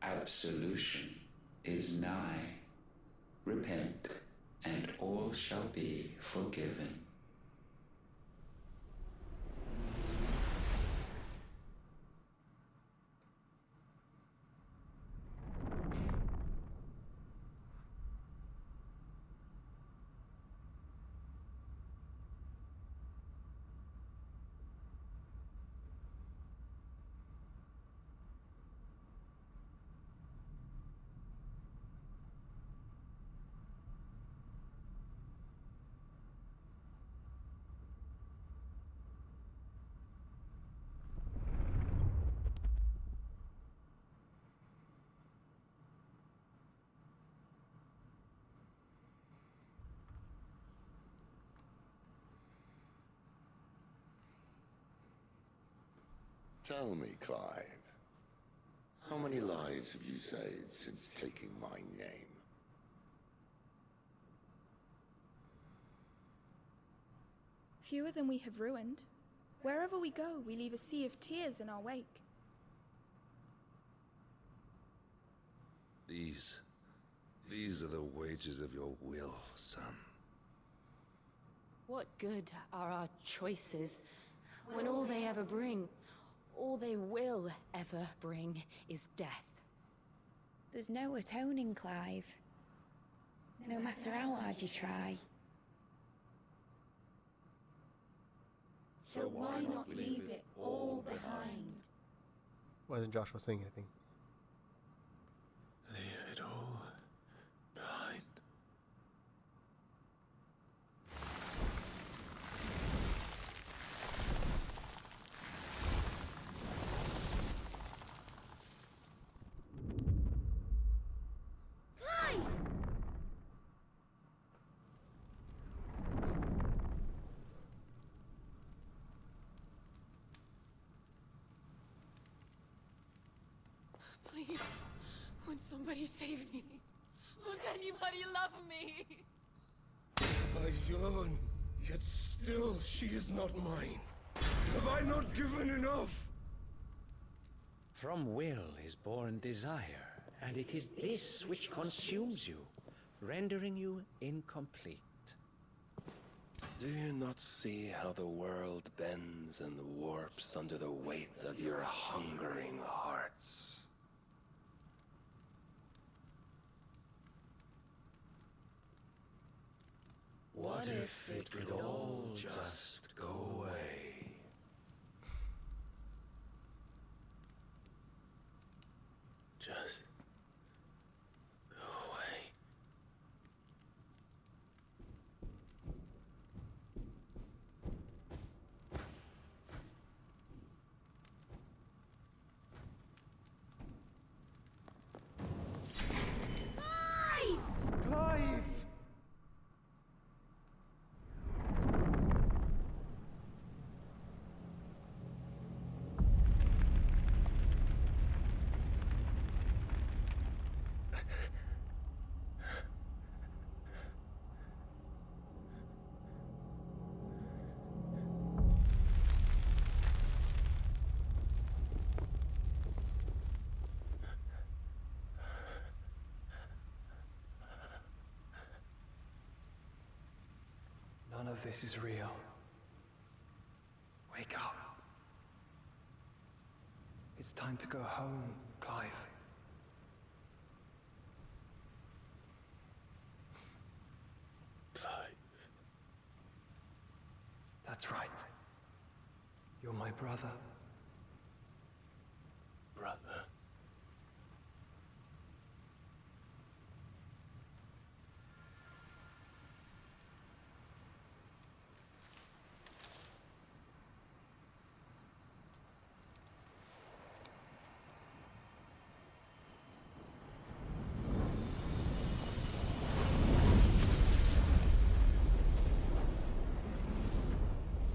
Absolution is nigh. Repent, and all shall be forgiven. Tell me, Clive, how many lives have you saved since taking my name? Fewer than we have ruined. Wherever we go, we leave a sea of tears in our wake. These are the wages of your will, son. What good are our choices when all they ever bring, all they will ever bring, is death? There's no atoning, Clive. No matter how hard you try. So why not leave it all behind? Why isn't Joshua saying anything? Leave it all behind. Clive! Please, won't somebody save me? Won't anybody love me? I yearn, yet still she is not mine. Have I not given enough? From will is born desire, and it is this which consumes you, rendering you incomplete. Do you not see how the world bends and warps under the weight of your hungering hearts? What if it could all just go away? Just go away. Clive! None of this is real. Wake up. It's time to go home, Clive. That's right. You're my brother. Brother.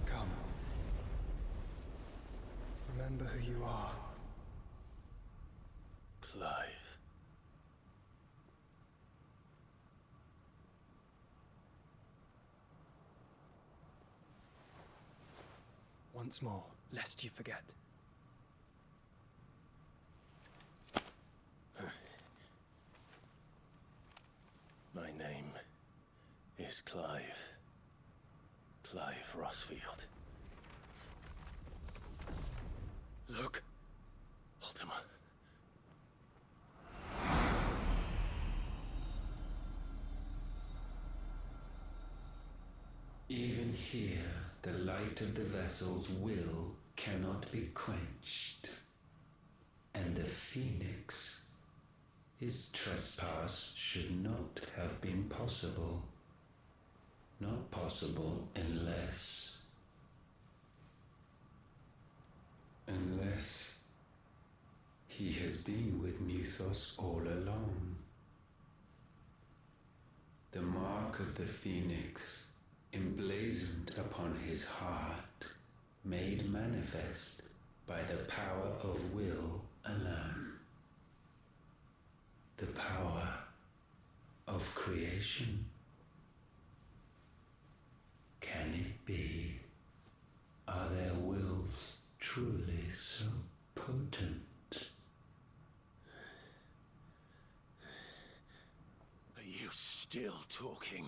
Come. Remember who you are. Clive. Once more, lest you forget. My name is Clive. Clive Rossfield. Look. Ultima. Even here, the light of the vessel's will cannot be quenched. And the Phoenix, his trespass should not have been possible. Not possible unless he has been with Muthos all along. The mark of the Phoenix, emblazoned upon his heart, made manifest by the power of will alone. The power of creation. Can it be? Are their wills truly so potent? Are you still talking?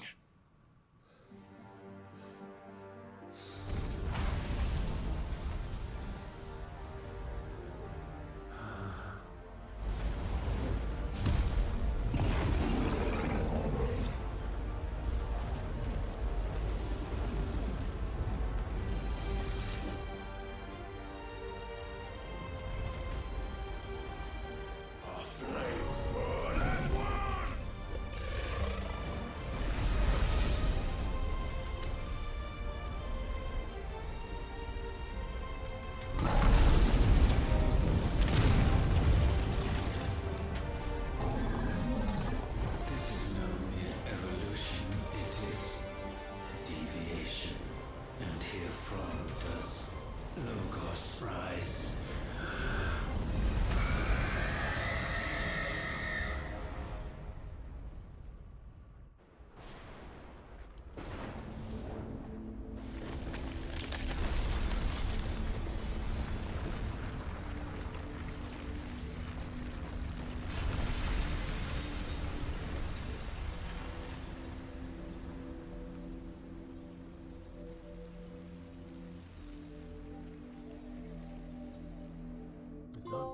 It's done.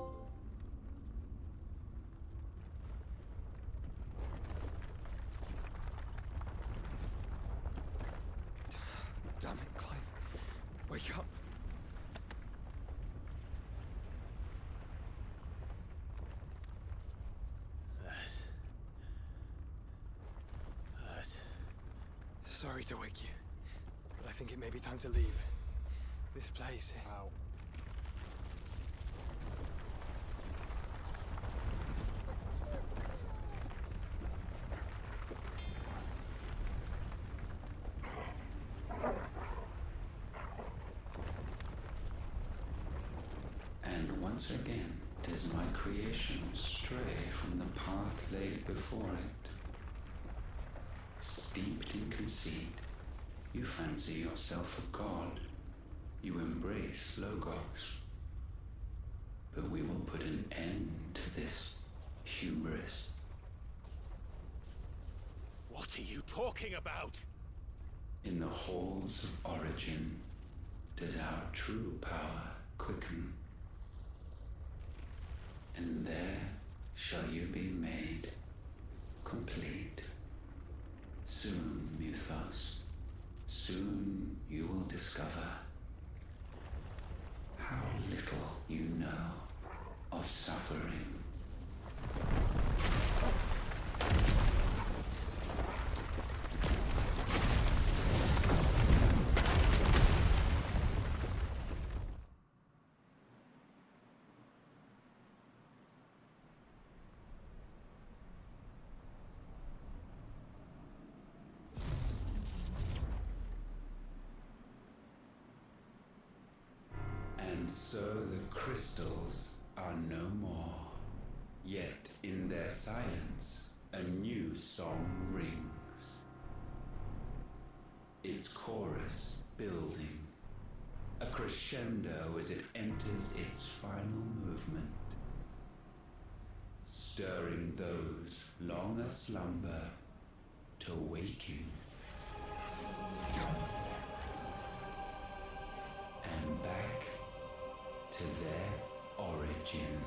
Damn it, Clive. Wake up. That. Sorry to wake you, but I think it may be time to leave. This place. Wow. And once again, does my creation stray from the path laid before it? Steeped in conceit, you fancy yourself a god. You embrace Logos. But we will put an end to this hubris. What are you talking about? In the halls of origin, does our true power quicken. And there shall you be made complete. Soon, Muthos, soon you will discover how little you know of suffering. And so the crystals are no more. Yet in their silence, a new song rings. Its chorus building, a crescendo as it enters its final movement, stirring those long aslumber to waking. And back to their origin.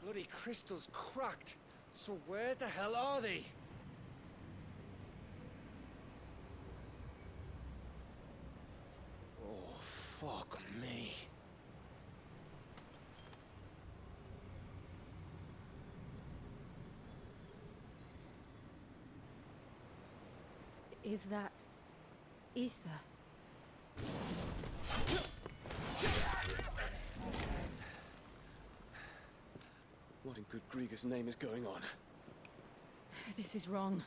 Bloody crystal's cracked. So where the hell are they? Oh, fuck me. Is that ether? What in good Grieger's name is going on? This is wrong.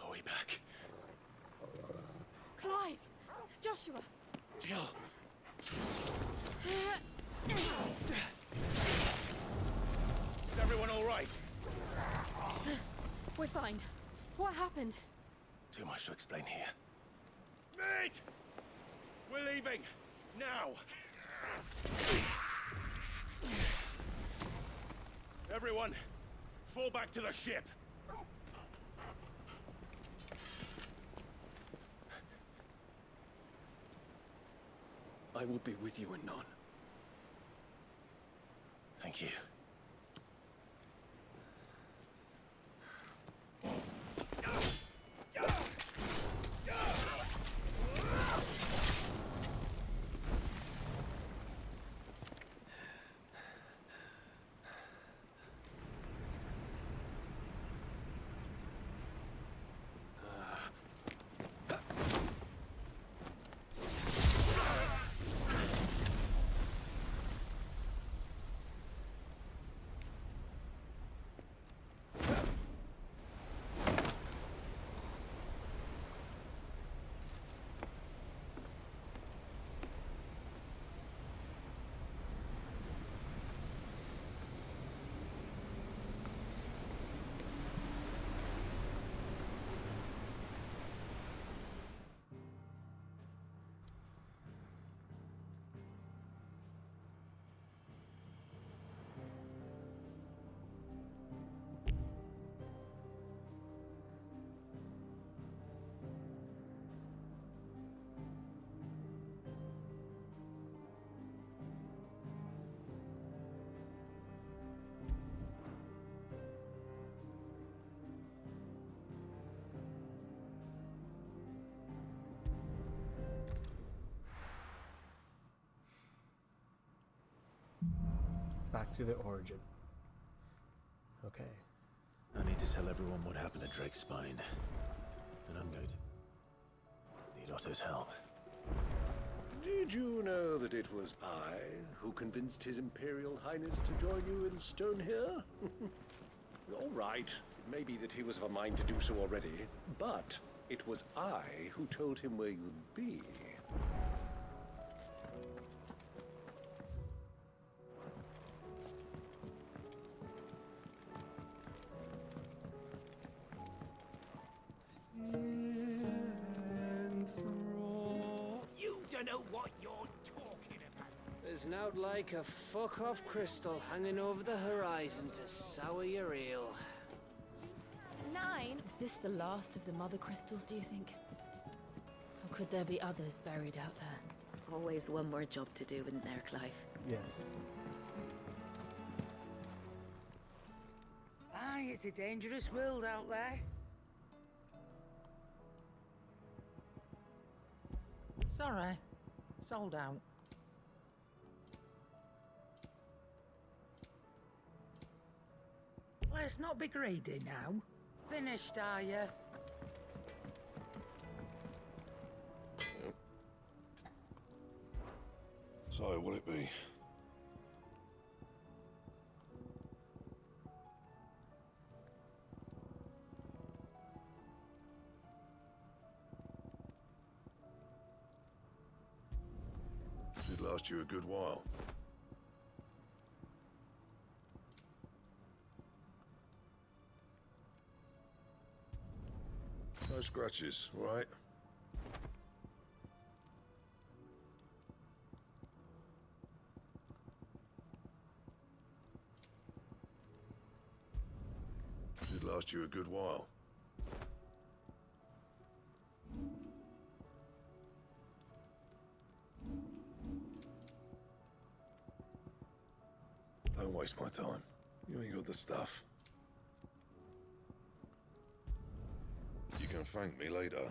Are we back? Clive! Joshua! Jill! Is everyone all right? We're fine. What happened? Too much to explain here. Mate! We're leaving! Now! Everyone, fall back to the ship! I will be with you anon. Thank you. back to their origin. Okay. I need to tell everyone what happened at Drake's Spine. And I'm going to need Otto's help. Did you know that it was I who convinced His Imperial Highness to join you in stone here? All right, it may be that he was of a mind to do so already, but it was I who told him where you'd be. You don't know what you're talking about. There's naught like a fuck-off crystal hanging over the horizon to sour your ale. 9. Is this the last of the mother crystals, do you think? Or could there be others buried out there? Always one more job to do, isn't there, Clive? Yes. Aye, it's a dangerous world out there. Sorry, sold out. Let's not be greedy now. Finished, are you? So, will it be? Should last you a good while. No scratches, right? Should last you a good while. Don't waste my time. You ain't got the stuff. You can thank me later.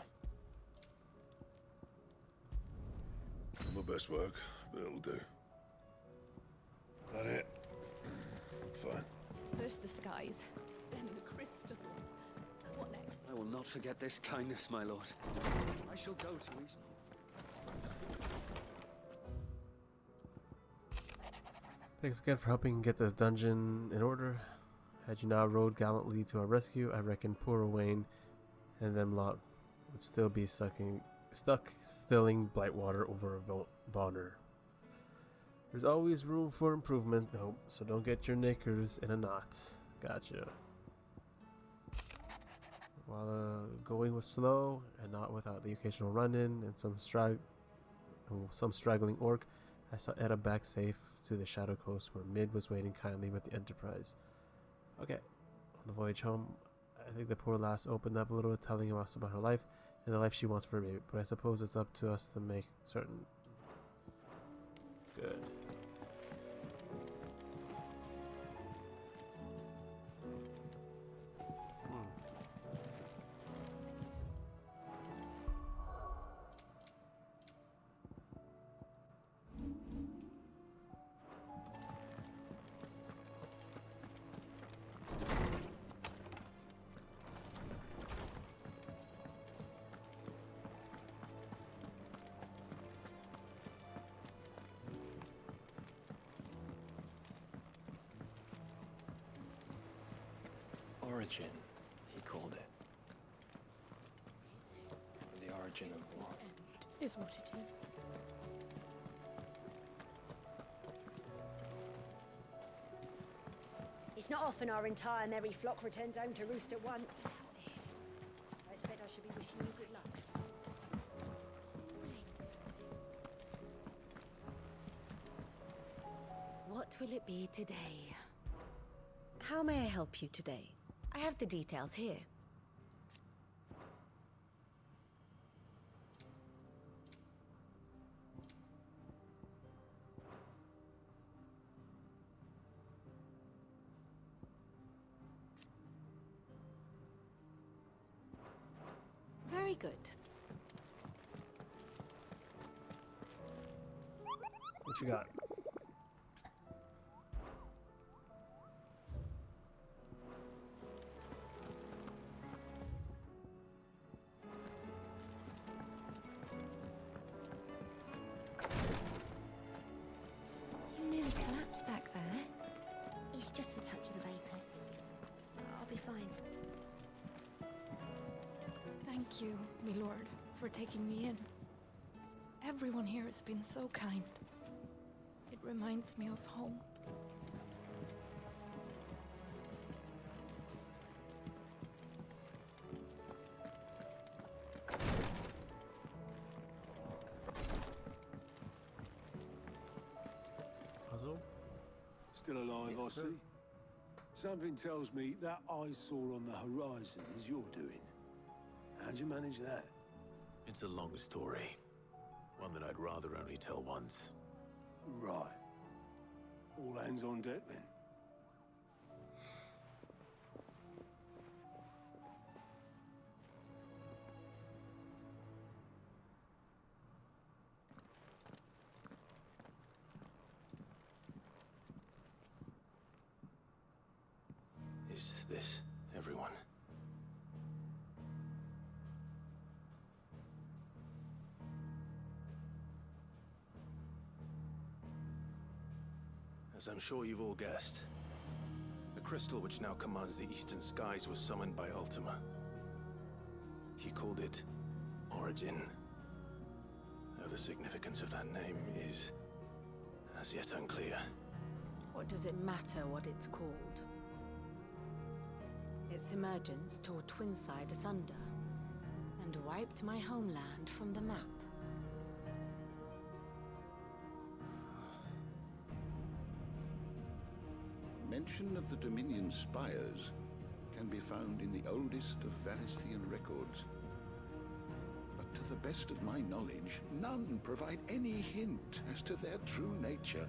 Not my best work, but it'll do. That it? Fine. First the skies, then the crystal. What next? I will not forget this kindness, my lord. I shall go to East. Thanks again for helping get the dungeon in order. Had you not rode gallantly to our rescue, I reckon poor Owain and them lot would still be stuck stilling Blightwater over a Bonner. There's always room for improvement, though, so don't get your knickers in a knot. Gotcha. While going was slow, and not without the occasional run-in and some straggling orc, I saw Edda back safe to the Shadow Coast, where Mid was waiting kindly with the Enterprise. Okay, on the voyage home, I think the poor lass opened up a little, telling us about her life and the life she wants for me, but I suppose it's up to us to make certain. Good. Origin, he called it. The origin of what? Is what it is. It's not often our entire merry flock returns home to roost at once. I expect I should be wishing you good luck. What will it be today? How may I help you today? I have the details here. Very good. What you got? It's just a touch of the vapors. I'll be fine. Thank you, my lord, for taking me in. Everyone here has been so kind. It reminds me of home. Puzzle? Still alive, Yes, I sir. see. Something tells me that eyesore on the horizon is your doing. How'd you manage that? It's a long story. One that I'd rather only tell once. Right. All hands on deck, then. Is this everyone? As I'm sure you've all guessed, the crystal which now commands the eastern skies was summoned by Ultima. He called it Origin. Though the significance of that name is as yet unclear. What does it matter what it's called? Its emergence tore Twinside asunder and wiped my homeland from the map. Mention of the Dominion spires can be found in the oldest of Valisthian records. But to the best of my knowledge, none provide any hint as to their true nature.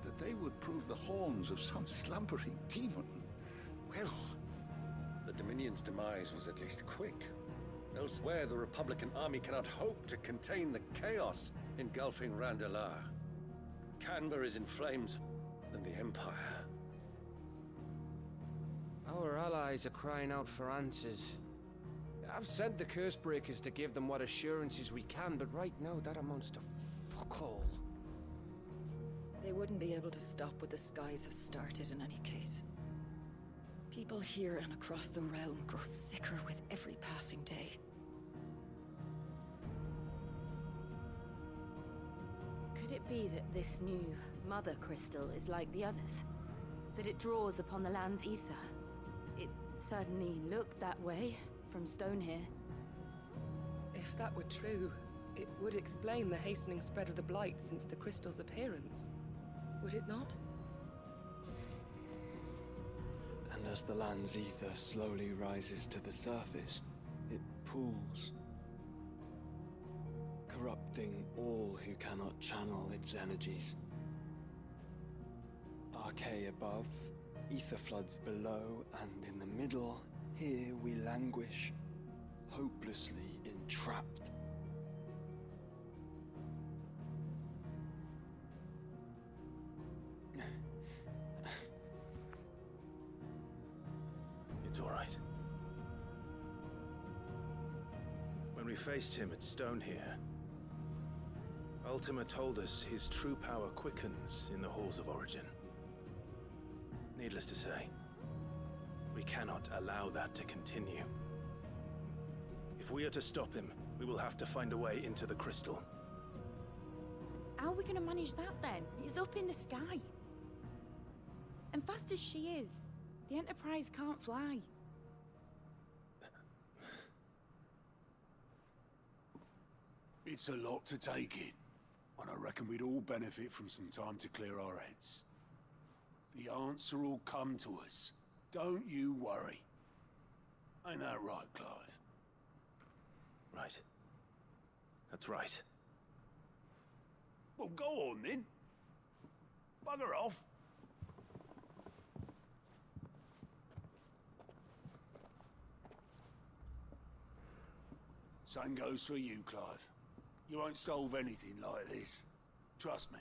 That they would prove the horns of some slumbering demon. Well, The Dominion's demise was at least quick. Elsewhere, the Republican army cannot hope to contain the chaos engulfing Randalar. Canva is in flames, and the Empire. Our allies are crying out for answers. I've sent the Cursebreakers to give them what assurances we can, but right now that amounts to fuck all. They wouldn't be able to stop what the skies have started in any case. People here and across the realm grow sicker with every passing day. Could it be that this new Mother Crystal is like the others? That it draws upon the land's ether? It certainly looked that way from stone here. If that were true, it would explain the hastening spread of the Blight since the crystal's appearance. Would it not? And as the land's ether slowly rises to the surface, it pools, corrupting all who cannot channel its energies. Archay above, ether floods below, and in the middle, here we languish, hopelessly entrapped. It's all right. When we faced him at Stone here, Ultima told us his true power quickens in the halls of Origin. Needless to say, we cannot allow that to continue. If we are to stop him, we will have to find a way into the crystal. How are we going to manage that then? It's up in the sky. And fast as she is, the Enterprise can't fly. It's a lot to take in, and I reckon we'd all benefit from some time to clear our heads. The answer will come to us. Don't you worry. Ain't that right, Clive? Right. That's right. Well, go on then. Bugger off. Same goes for you, Clive. You won't solve anything like this. Trust me.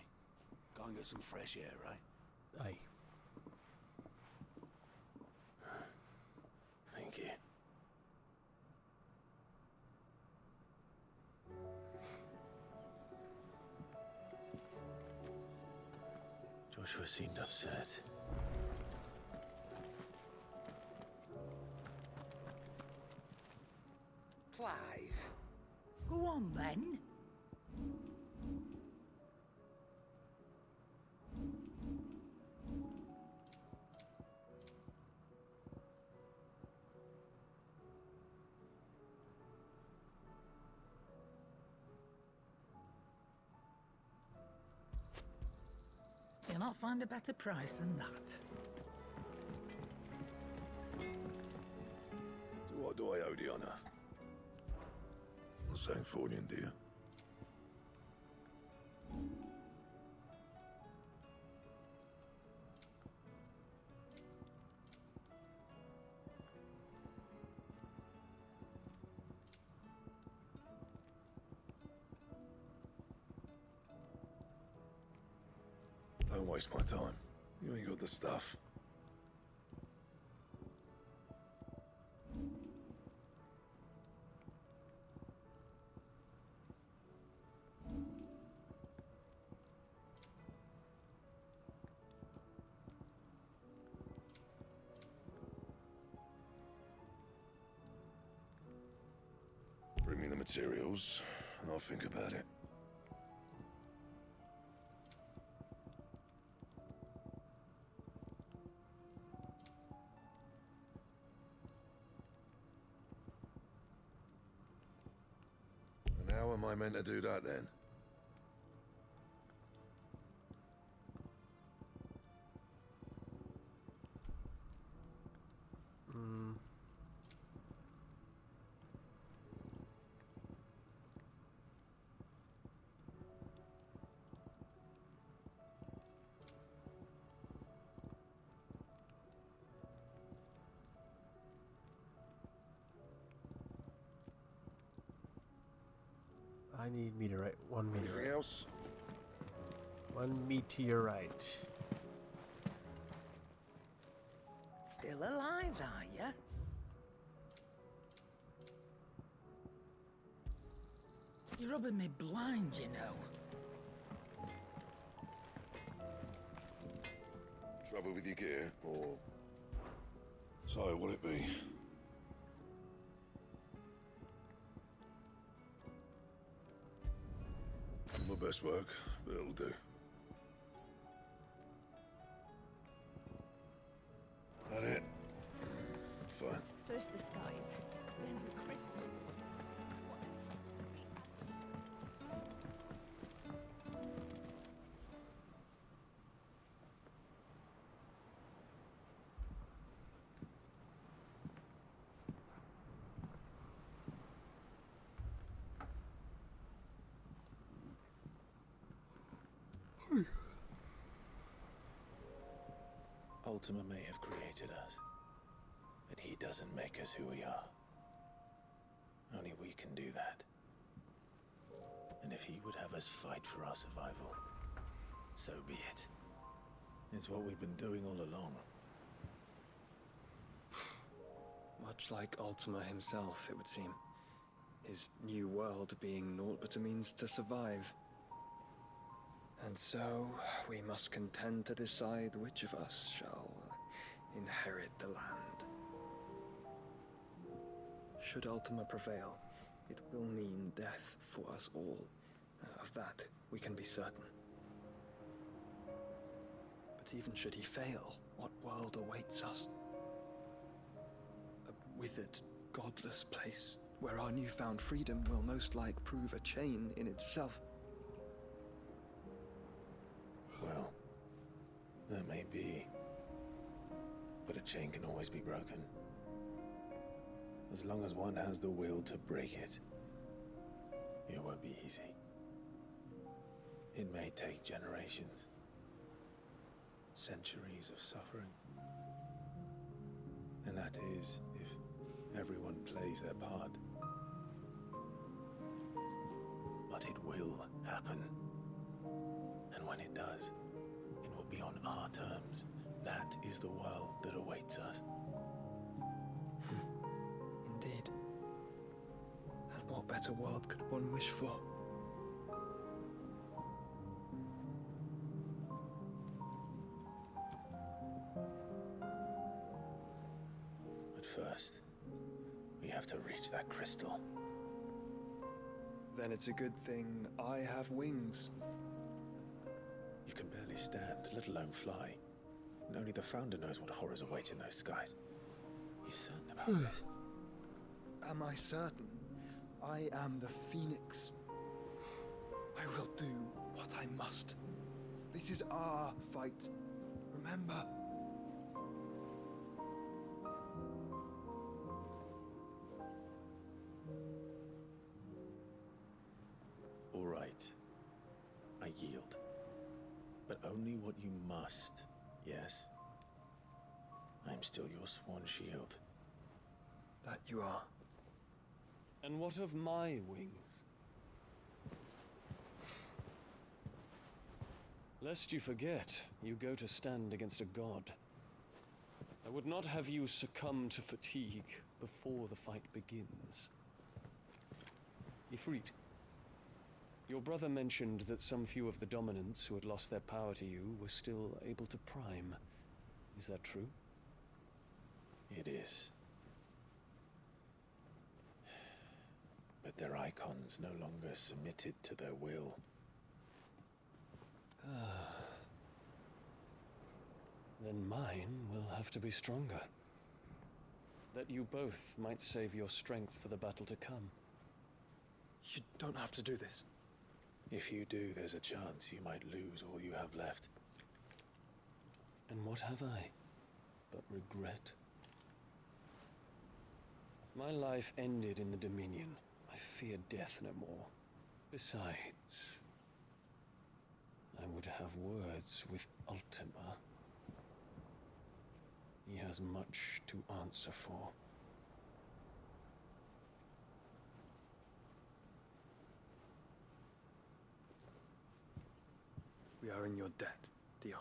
Go and get some fresh air, eh? Aye. Thank you. Joshua seemed upset. then? You'll not find a better price than that. So what do I owe the honor? A Sanktfordian, dear. Don't waste my time. You ain't got the stuff. Bring me the materials, and I'll think about it. And how am I meant to do that then? I need meteorite. One meteorite. Anything else? One meteorite. Still alive, are ya? You're rubbing me blind, you know. Trouble with your gear, or... So, what'll it be? My best work, but it'll do. That it? Fine. First the skies, then the crystal. What else could be Ultima may have created us, but he doesn't make us who we are. Only we can do that. And if he would have us fight for our survival, so be it. It's what we've been doing all along. Much like Ultima himself, it would seem. His new world being naught but a means to survive. And so, we must contend to decide which of us shall inherit the land. Should Ultima prevail, it will mean death for us all. Of that, we can be certain. But even should he fail, what world awaits us? A withered, godless place, where our newfound freedom will most like prove a chain in itself. Well, that may be, but a chain can always be broken. As long as one has the will to break it, it won't be easy. It may take generations, centuries of suffering. And that is, if everyone plays their part. But it will happen. And when it does, it will be on our terms. That is the world that awaits us. Indeed. And what better world could one wish for? But first, we have to reach that crystal. Then it's a good thing I have wings. You can barely stand, let alone fly. And only the Founder knows what horrors await in those skies. You certain about this? Am I certain? I am the Phoenix. I will do what I must. This is our fight. Remember? All right. I yield. But only what you must, yes? I am still your sworn shield. That you are. And what of my wings? Lest you forget, you go to stand against a god. I would not have you succumb to fatigue before the fight begins. Ifrit, your brother mentioned that some few of the dominants who had lost their power to you were still able to prime. Is that true? It is. But their icons no longer submitted to their will. Then mine will have to be stronger. That you both might save your strength for the battle to come. You don't have to do this. If you do, there's a chance you might lose all you have left. And what have I but regret? My life ended in the Dominion. I fear death no more. Besides, I would have words with Ultima. He has much to answer for. We are in your debt, Dion.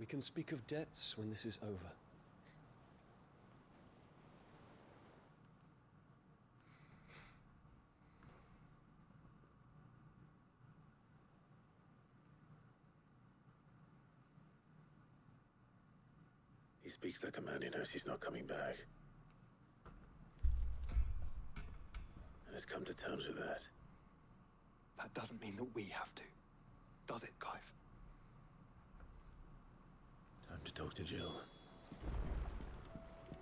We can speak of debts when this is over. He speaks like a man who knows he's not coming back. And has come to terms with that. That doesn't mean that we have to, does it, Clive? Time to talk to Jill.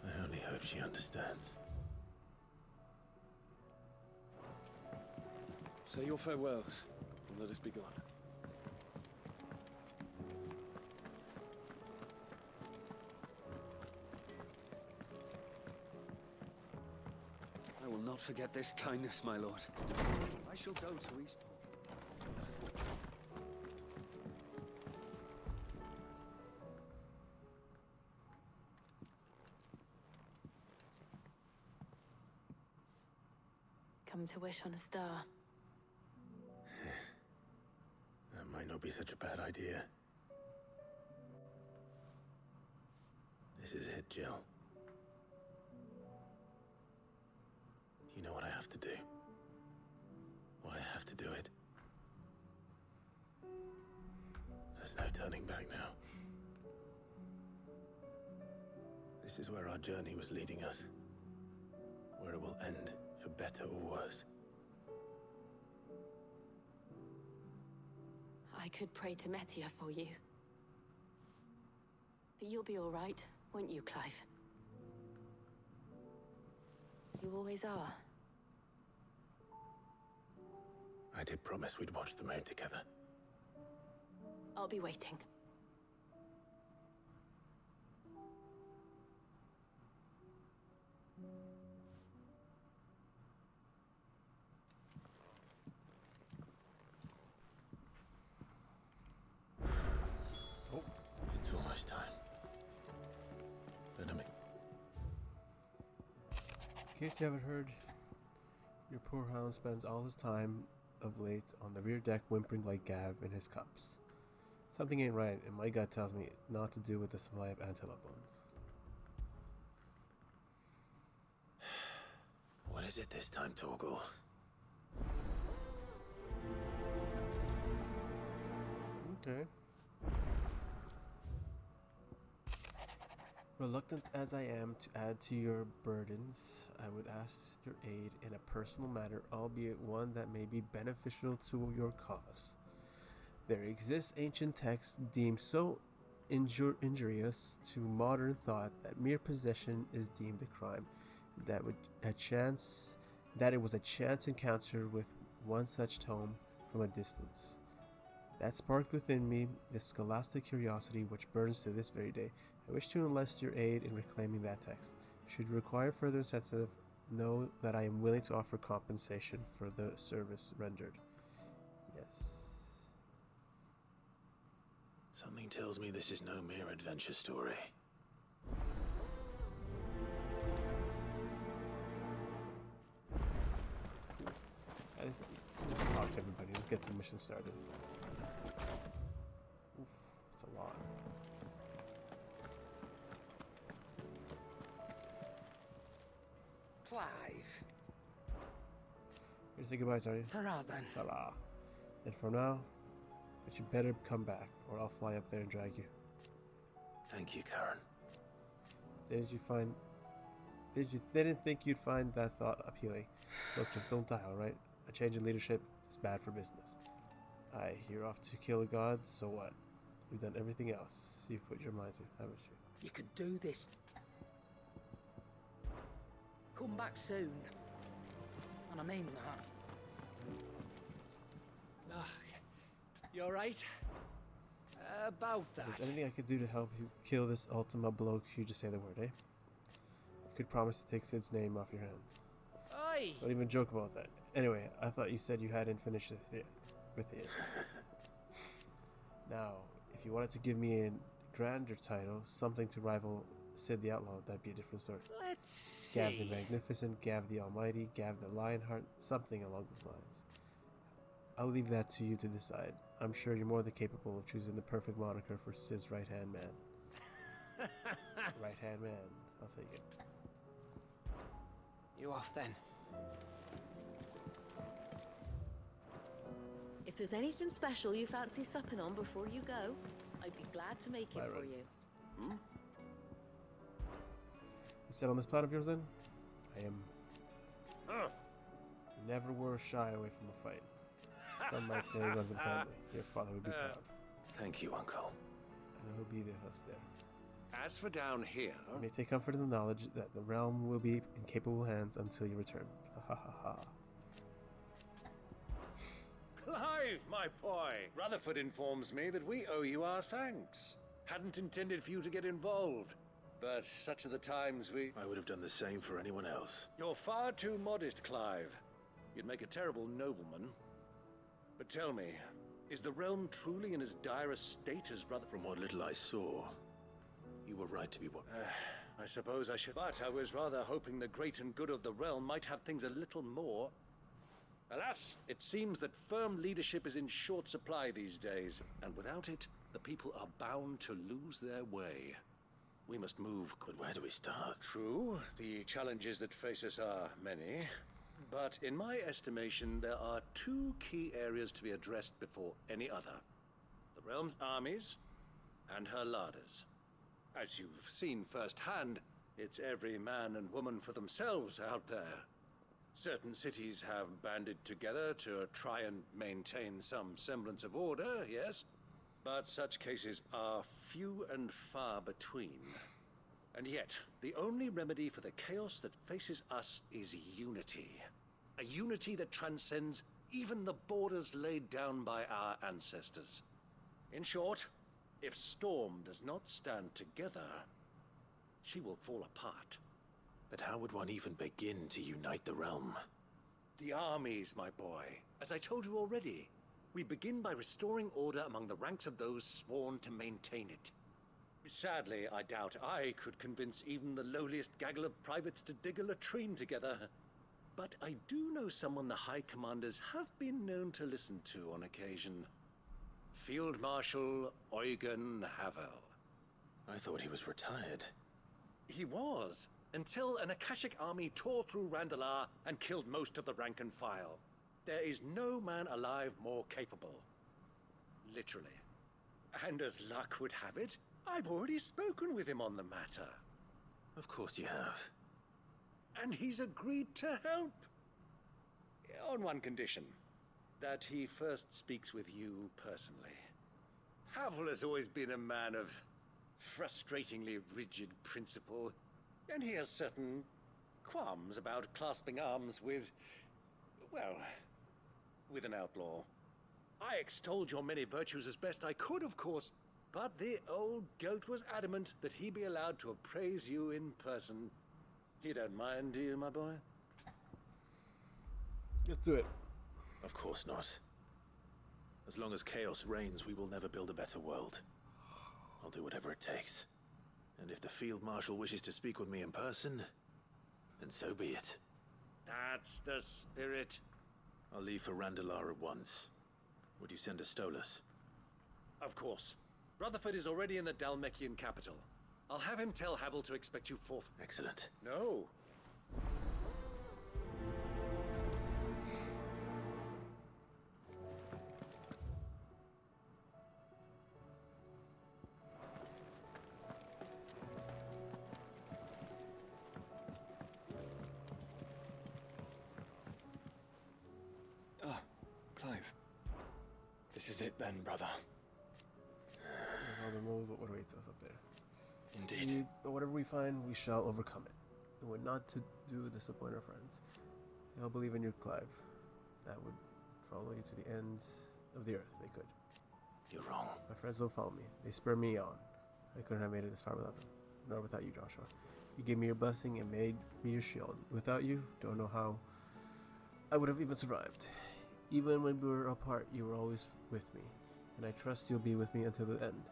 I only hope she understands. Say your farewells, and let us be gone. I will not forget this kindness, my lord. I shall go to Eastport. Come to wish on a star. That might not be such a bad idea. This is it, Jill. You know what I have to do. Why I have to do it. There's no turning back now. This is where our journey was leading us. Where it will end, for better or worse. I could pray to Metia for you. But you'll be all right, won't you, Clive? You always are. I did promise we'd watch the moon together. I'll be waiting. Oh, it's almost time. Behemoth. In case you haven't heard, your poor hound spends all his time of late on the rear deck whimpering like Gav in his cups. Something ain't right, and my gut tells me not to do with the supply of antelope bones. What is it this time, Torgal? Okay. Reluctant as I am to add to your burdens, I would ask your aid in a personal matter, albeit one that may be beneficial to your cause. There exists ancient texts deemed so injurious to modern thought that mere possession is deemed a crime. That it was a chance encounter with one such tome from a distance. That sparked within me the scholastic curiosity which burns to this very day. I wish to enlist your aid in reclaiming that text. Should you require further incentive, know that I am willing to offer compensation for the service rendered. Yes. Something tells me this is no mere adventure story. Let's talk to everybody. Let's get some missions started. Oof, it's a lot. Clive. Here to say goodbye, sorry. Ta-ra then. Ta-ra. And for now, but you better come back, or I'll fly up there and drag you. Thank you, Karen. Didn't think you'd find that thought appealing. Look, just don't die, alright? A change in leadership is bad for business. Aye, you're off to kill a god, so what? You've done everything else you've put your mind to, haven't you? You could do this. Come back soon. And I mean that. You alright? About that. If there's anything I could do to help you kill this Ultima bloke, you just say the word, eh? You could promise to take Sid's name off your hands. Aye! Don't even joke about that. Anyway, I thought you said you hadn't finished with it. Now, if you wanted to give me a grander title, something to rival Sid the Outlaw, that'd be a different story. Let's see. Gav the Magnificent, Gav the Almighty, Gav the Lionheart, something along those lines. I'll leave that to you to decide. I'm sure you're more than capable of choosing the perfect moniker for Sid's right-hand man. Right-hand man, I'll take it. You off then? If there's anything special you fancy supping on before you go, I'd be glad to make it for you. You set on this plan of yours then? I am... You never were shy away from a fight. Some might say it runs in the family. Your father would be proud. Thank you, Uncle. And he'll be with us there. As for down here... You may take comfort in the knowledge that the realm will be in capable hands until you return. Ha ha ha. Clive, my boy! Rutherford informs me that we owe you our thanks. Hadn't intended for you to get involved, but such are the times we... I would have done the same for anyone else. You're far too modest, Clive. You'd make a terrible nobleman. But tell me, is the realm truly in as dire a state as Rutherford... From what little I saw, you were right to be what... I suppose I should... But I was rather hoping the great and good of the realm might have things a little more... Alas, it seems that firm leadership is in short supply these days, and without it, the people are bound to lose their way. We must move. But where do we start? True, the challenges that face us are many, but in my estimation, there are two key areas to be addressed before any other. The realm's armies, and her larders. As you've seen firsthand, it's every man and woman for themselves out there. Certain cities have banded together to try and maintain some semblance of order, yes, but such cases are few and far between. And yet, the only remedy for the chaos that faces us is unity. A unity that transcends even the borders laid down by our ancestors. In short, if Storm does not stand together, she will fall apart. But how would one even begin to unite the realm? The armies, my boy. As I told you already, we begin by restoring order among the ranks of those sworn to maintain it. Sadly, I doubt I could convince even the lowliest gaggle of privates to dig a latrine together. But I do know someone the High Commanders have been known to listen to on occasion. Field Marshal Eugen Havel. I thought he was retired. He was, until an Akashic army tore through Randalar and killed most of the rank and file. There is no man alive more capable. Literally. And as luck would have it, I've already spoken with him on the matter. Of course you have. And he's agreed to help. On one condition. That he first speaks with you personally. Havel has always been a man of frustratingly rigid principle. And he has certain qualms about clasping arms with, well, with an outlaw. I extolled your many virtues as best I could, of course, but the old goat was adamant that he be allowed to appraise you in person. You don't mind, do you, my boy? Let's do it. Of course not. As long as chaos reigns, we will never build a better world. I'll do whatever it takes. And if the Field Marshal wishes to speak with me in person, then so be it. That's the spirit. I'll leave for Randalar at once. Would you send a Stolas? Of course. Rutherford is already in the Dalmekian capital. I'll have him tell Havel to expect you forth. Excellent. No. Ah, Clive. This is it then, brother. Father knows what awaits us up there. Indeed. But whatever we find, we shall overcome it. And we're not to do disappoint our friends. They all believe in you, Clive. That would follow you to the ends of the earth if they could. You're wrong. My friends don't follow me. They spur me on. I couldn't have made it this far without them. Nor without you, Joshua. You gave me your blessing and made me your shield. Without you, don't know how I would have even survived. Even when we were apart, you were always with me. And I trust you'll be with me until the end.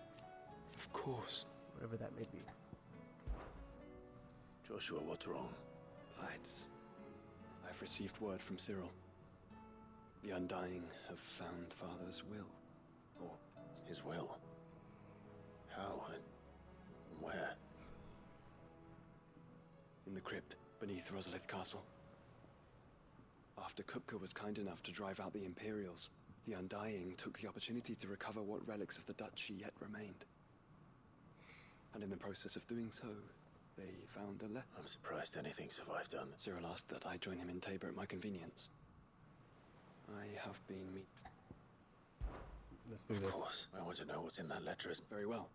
Of course. Whatever that may be. Joshua, what's wrong? I've received word from Cyril. The Undying have found Father's will. Oh, his will? How and where? In the crypt beneath Rosalith Castle. After Kupka was kind enough to drive out the Imperials, the Undying took the opportunity to recover what relics of the Duchy yet remained. And in the process of doing so, they found a letter. I'm surprised anything survived done. Cyril asked that I join him in Tabor at my convenience. I have been Let's do this. Of course. I want to know what's in that letter. Very well.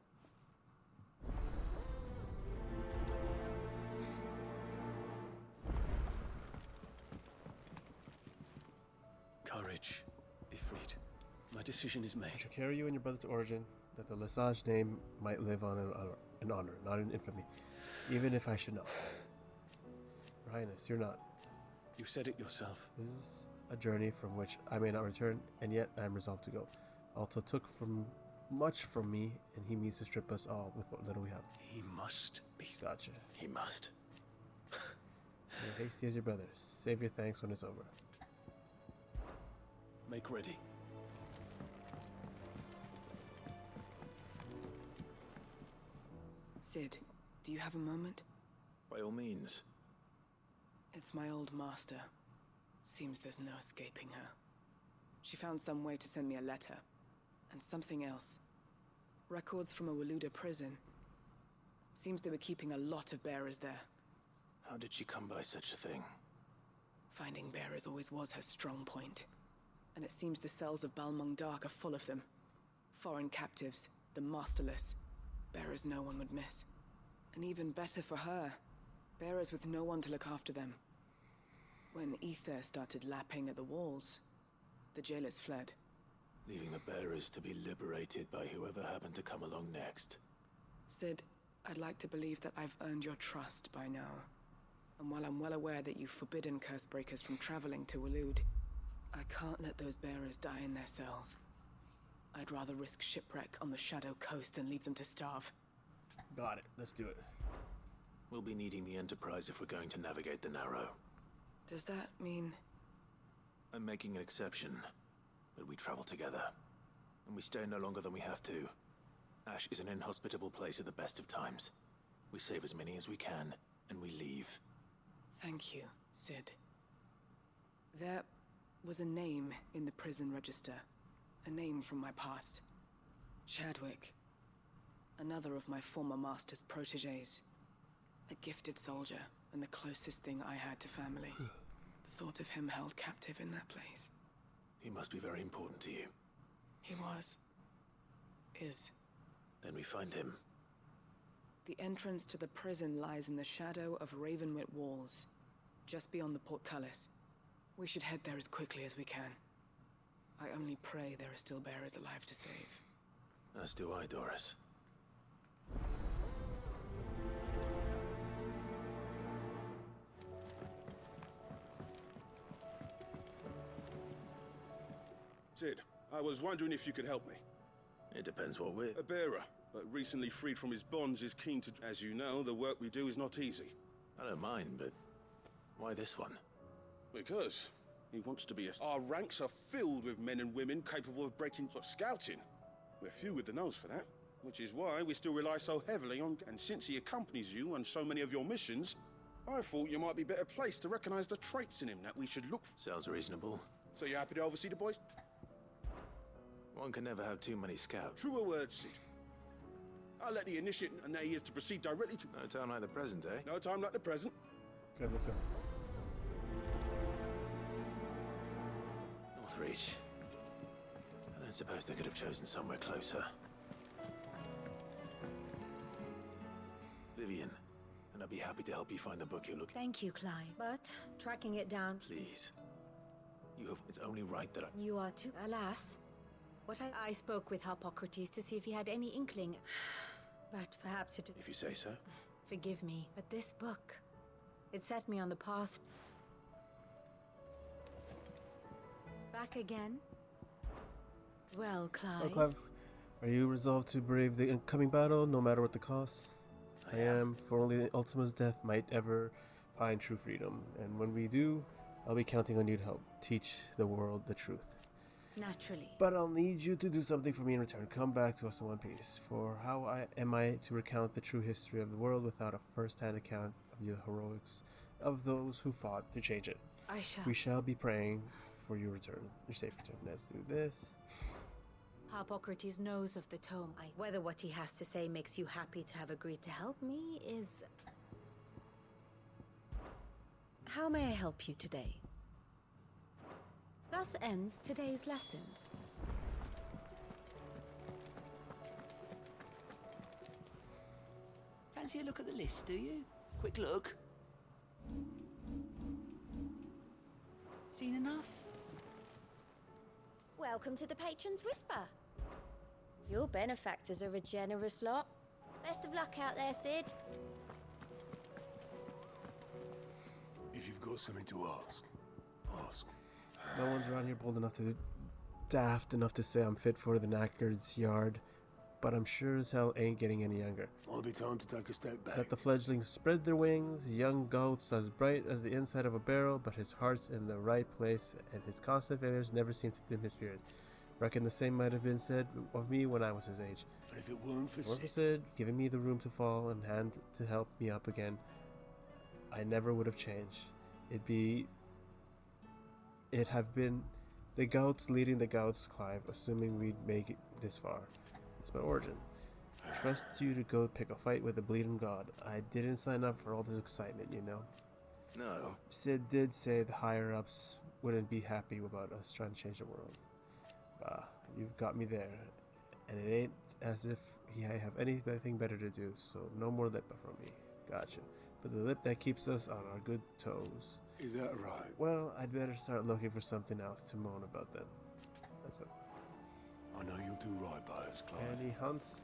Courage, Ifrit. My decision is made. I shall carry you and your brother to Origin, that the Lesage name might live on in honor, not in infamy, even if I should not. Your Highness, you're not. You said it yourself. This is a journey from which I may not return, and yet I am resolved to go. Alta took much from me, and he means to strip us all with what little we have. He must be. Gotcha. He must. You're hasty as your brother. Save your thanks when it's over. Make ready. Sid, do you have a moment? By all means. It's my old master. Seems there's no escaping her. She found some way to send me a letter. And something else. Records from a Waluda prison. Seems they were keeping a lot of bearers there. How did she come by such a thing? Finding bearers always was her strong point. And it seems the cells of Balmung Dark are full of them. Foreign captives, the masterless. Bearers no one would miss. And even better for her, bearers with no one to look after them. When ether started lapping at the walls, the jailers fled. Leaving the bearers to be liberated by whoever happened to come along next. Sid, I'd like to believe that I've earned your trust by now. And while I'm well aware that you've forbidden Cursebreakers from traveling to Waloed, I can't let those bearers die in their cells. I'd rather risk shipwreck on the Shadow Coast than leave them to starve. Got it. Let's do it. We'll be needing the Enterprise if we're going to navigate the Narrow. Does that mean... I'm making an exception, but we travel together. And we stay no longer than we have to. Ash is an inhospitable place at the best of times. We save as many as we can, and we leave. Thank you, Sid. There was a name in the prison register. A name from my past. Chadwick. Another of my former master's protégés. A gifted soldier, and the closest thing I had to family. The thought of him held captive in that place. He must be very important to you. He was. Is. Then we find him. The entrance to the prison lies in the shadow of Ravenwit walls, just beyond the portcullis. We should head there as quickly as we can. I only pray there are still bearers alive to save. As do I, Doris. Sid, I was wondering if you could help me. It depends what we're... A bearer, but recently freed from his bonds, is keen to... As you know, the work we do is not easy. I don't mind, but why this one? Because he wants to be a... Our ranks are filled with men and women capable of breaking... scouting. We're few with the nose for that, which is why we still rely so heavily on... And since he accompanies you on so many of your missions, I thought you might be better placed to recognize the traits in him that we should look for. Sounds reasonable. So you happy to oversee the boys? One can never have too many scouts. Truer words, Sid. I'll let the initiate and he is to proceed directly to... No time like the present, eh? No time like the present. Good, let's go. Northreach. I don't suppose they could have chosen somewhere closer. Vivian, and I'd be happy to help you find the book you're looking... Thank you, Clive. But tracking it down... Please. You have... It's only right that I... You are too... Alas. What I spoke with Harpocrates to see if he had any inkling. But perhaps it... If you say so. Forgive me, but this book... It set me on the path... Back again? Well, Clive... Well, Clive, are you resolved to brave the incoming battle, no matter what the cost? I am, for only Ultima's death might ever find true freedom. And when we do, I'll be counting on you to help teach the world the truth. Naturally. But I'll need you to do something for me in return. Come back to us in one piece. For how am I to recount the true history of the world without a first-hand account of the heroics of those who fought to change it? I shall. We shall be praying for your return, your safe return. Let's do this. Harpocrates knows of the tome. Whether what he has to say makes you happy to have agreed to help me is... How may I help you today? Thus ends today's lesson. Fancy a look at the list, do you? Quick look. Seen enough? Welcome to the Patron's Whisper. Your benefactors are a generous lot. Best of luck out there, Sid. If you've got something to ask, ask. No one's around here bold enough to... daft enough to say I'm fit for the knackerd's yard. But I'm sure as hell ain't getting any younger. Might be time to take a step back. Let the fledglings spread their wings, young goats as bright as the inside of a barrel, but his heart's in the right place, and his constant failures never seem to dim his spirits. Reckon the same might have been said of me when I was his age. But if it weren't for Sid giving me the room to fall and hand to help me up again, I never would have changed. It'd have been the Gouts leading the Gouts, Clive, assuming we'd make it this far. It's my origin. I trust you to go pick a fight with the bleeding god. I didn't sign up for all this excitement, you know. No. Sid did say the higher-ups wouldn't be happy about us trying to change the world. Bah, you've got me there. And it ain't as if I have anything better to do, so no more lip from me. Gotcha. But the lip that keeps us on our good toes. Is that right? Well, I'd better start looking for something else to moan about then. That's it. I know you'll do right by us, Clive. Any hunts?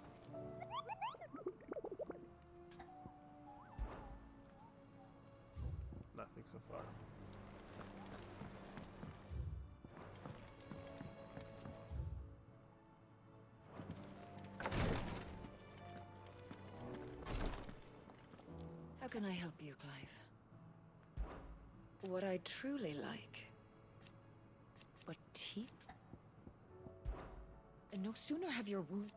Nothing so far. How can I help you, Clive? What I truly like. But tea? And no sooner have your wound...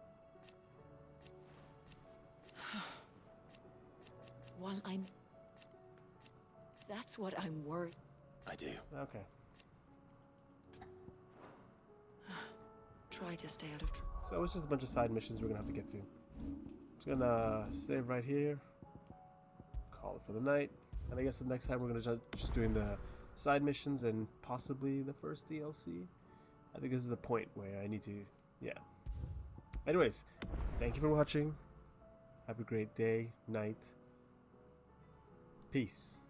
While I'm... That's what I'm worried... I do. Okay. Try to stay out of trouble. So it's just a bunch of side missions we're gonna have to get to. Just gonna save right here. call it for the night. And I guess the next time we're going to just doing the side missions and possibly the first DLC. I think this is the point where I need to, yeah. Anyways, thank you for watching. Have a great day, night. Peace.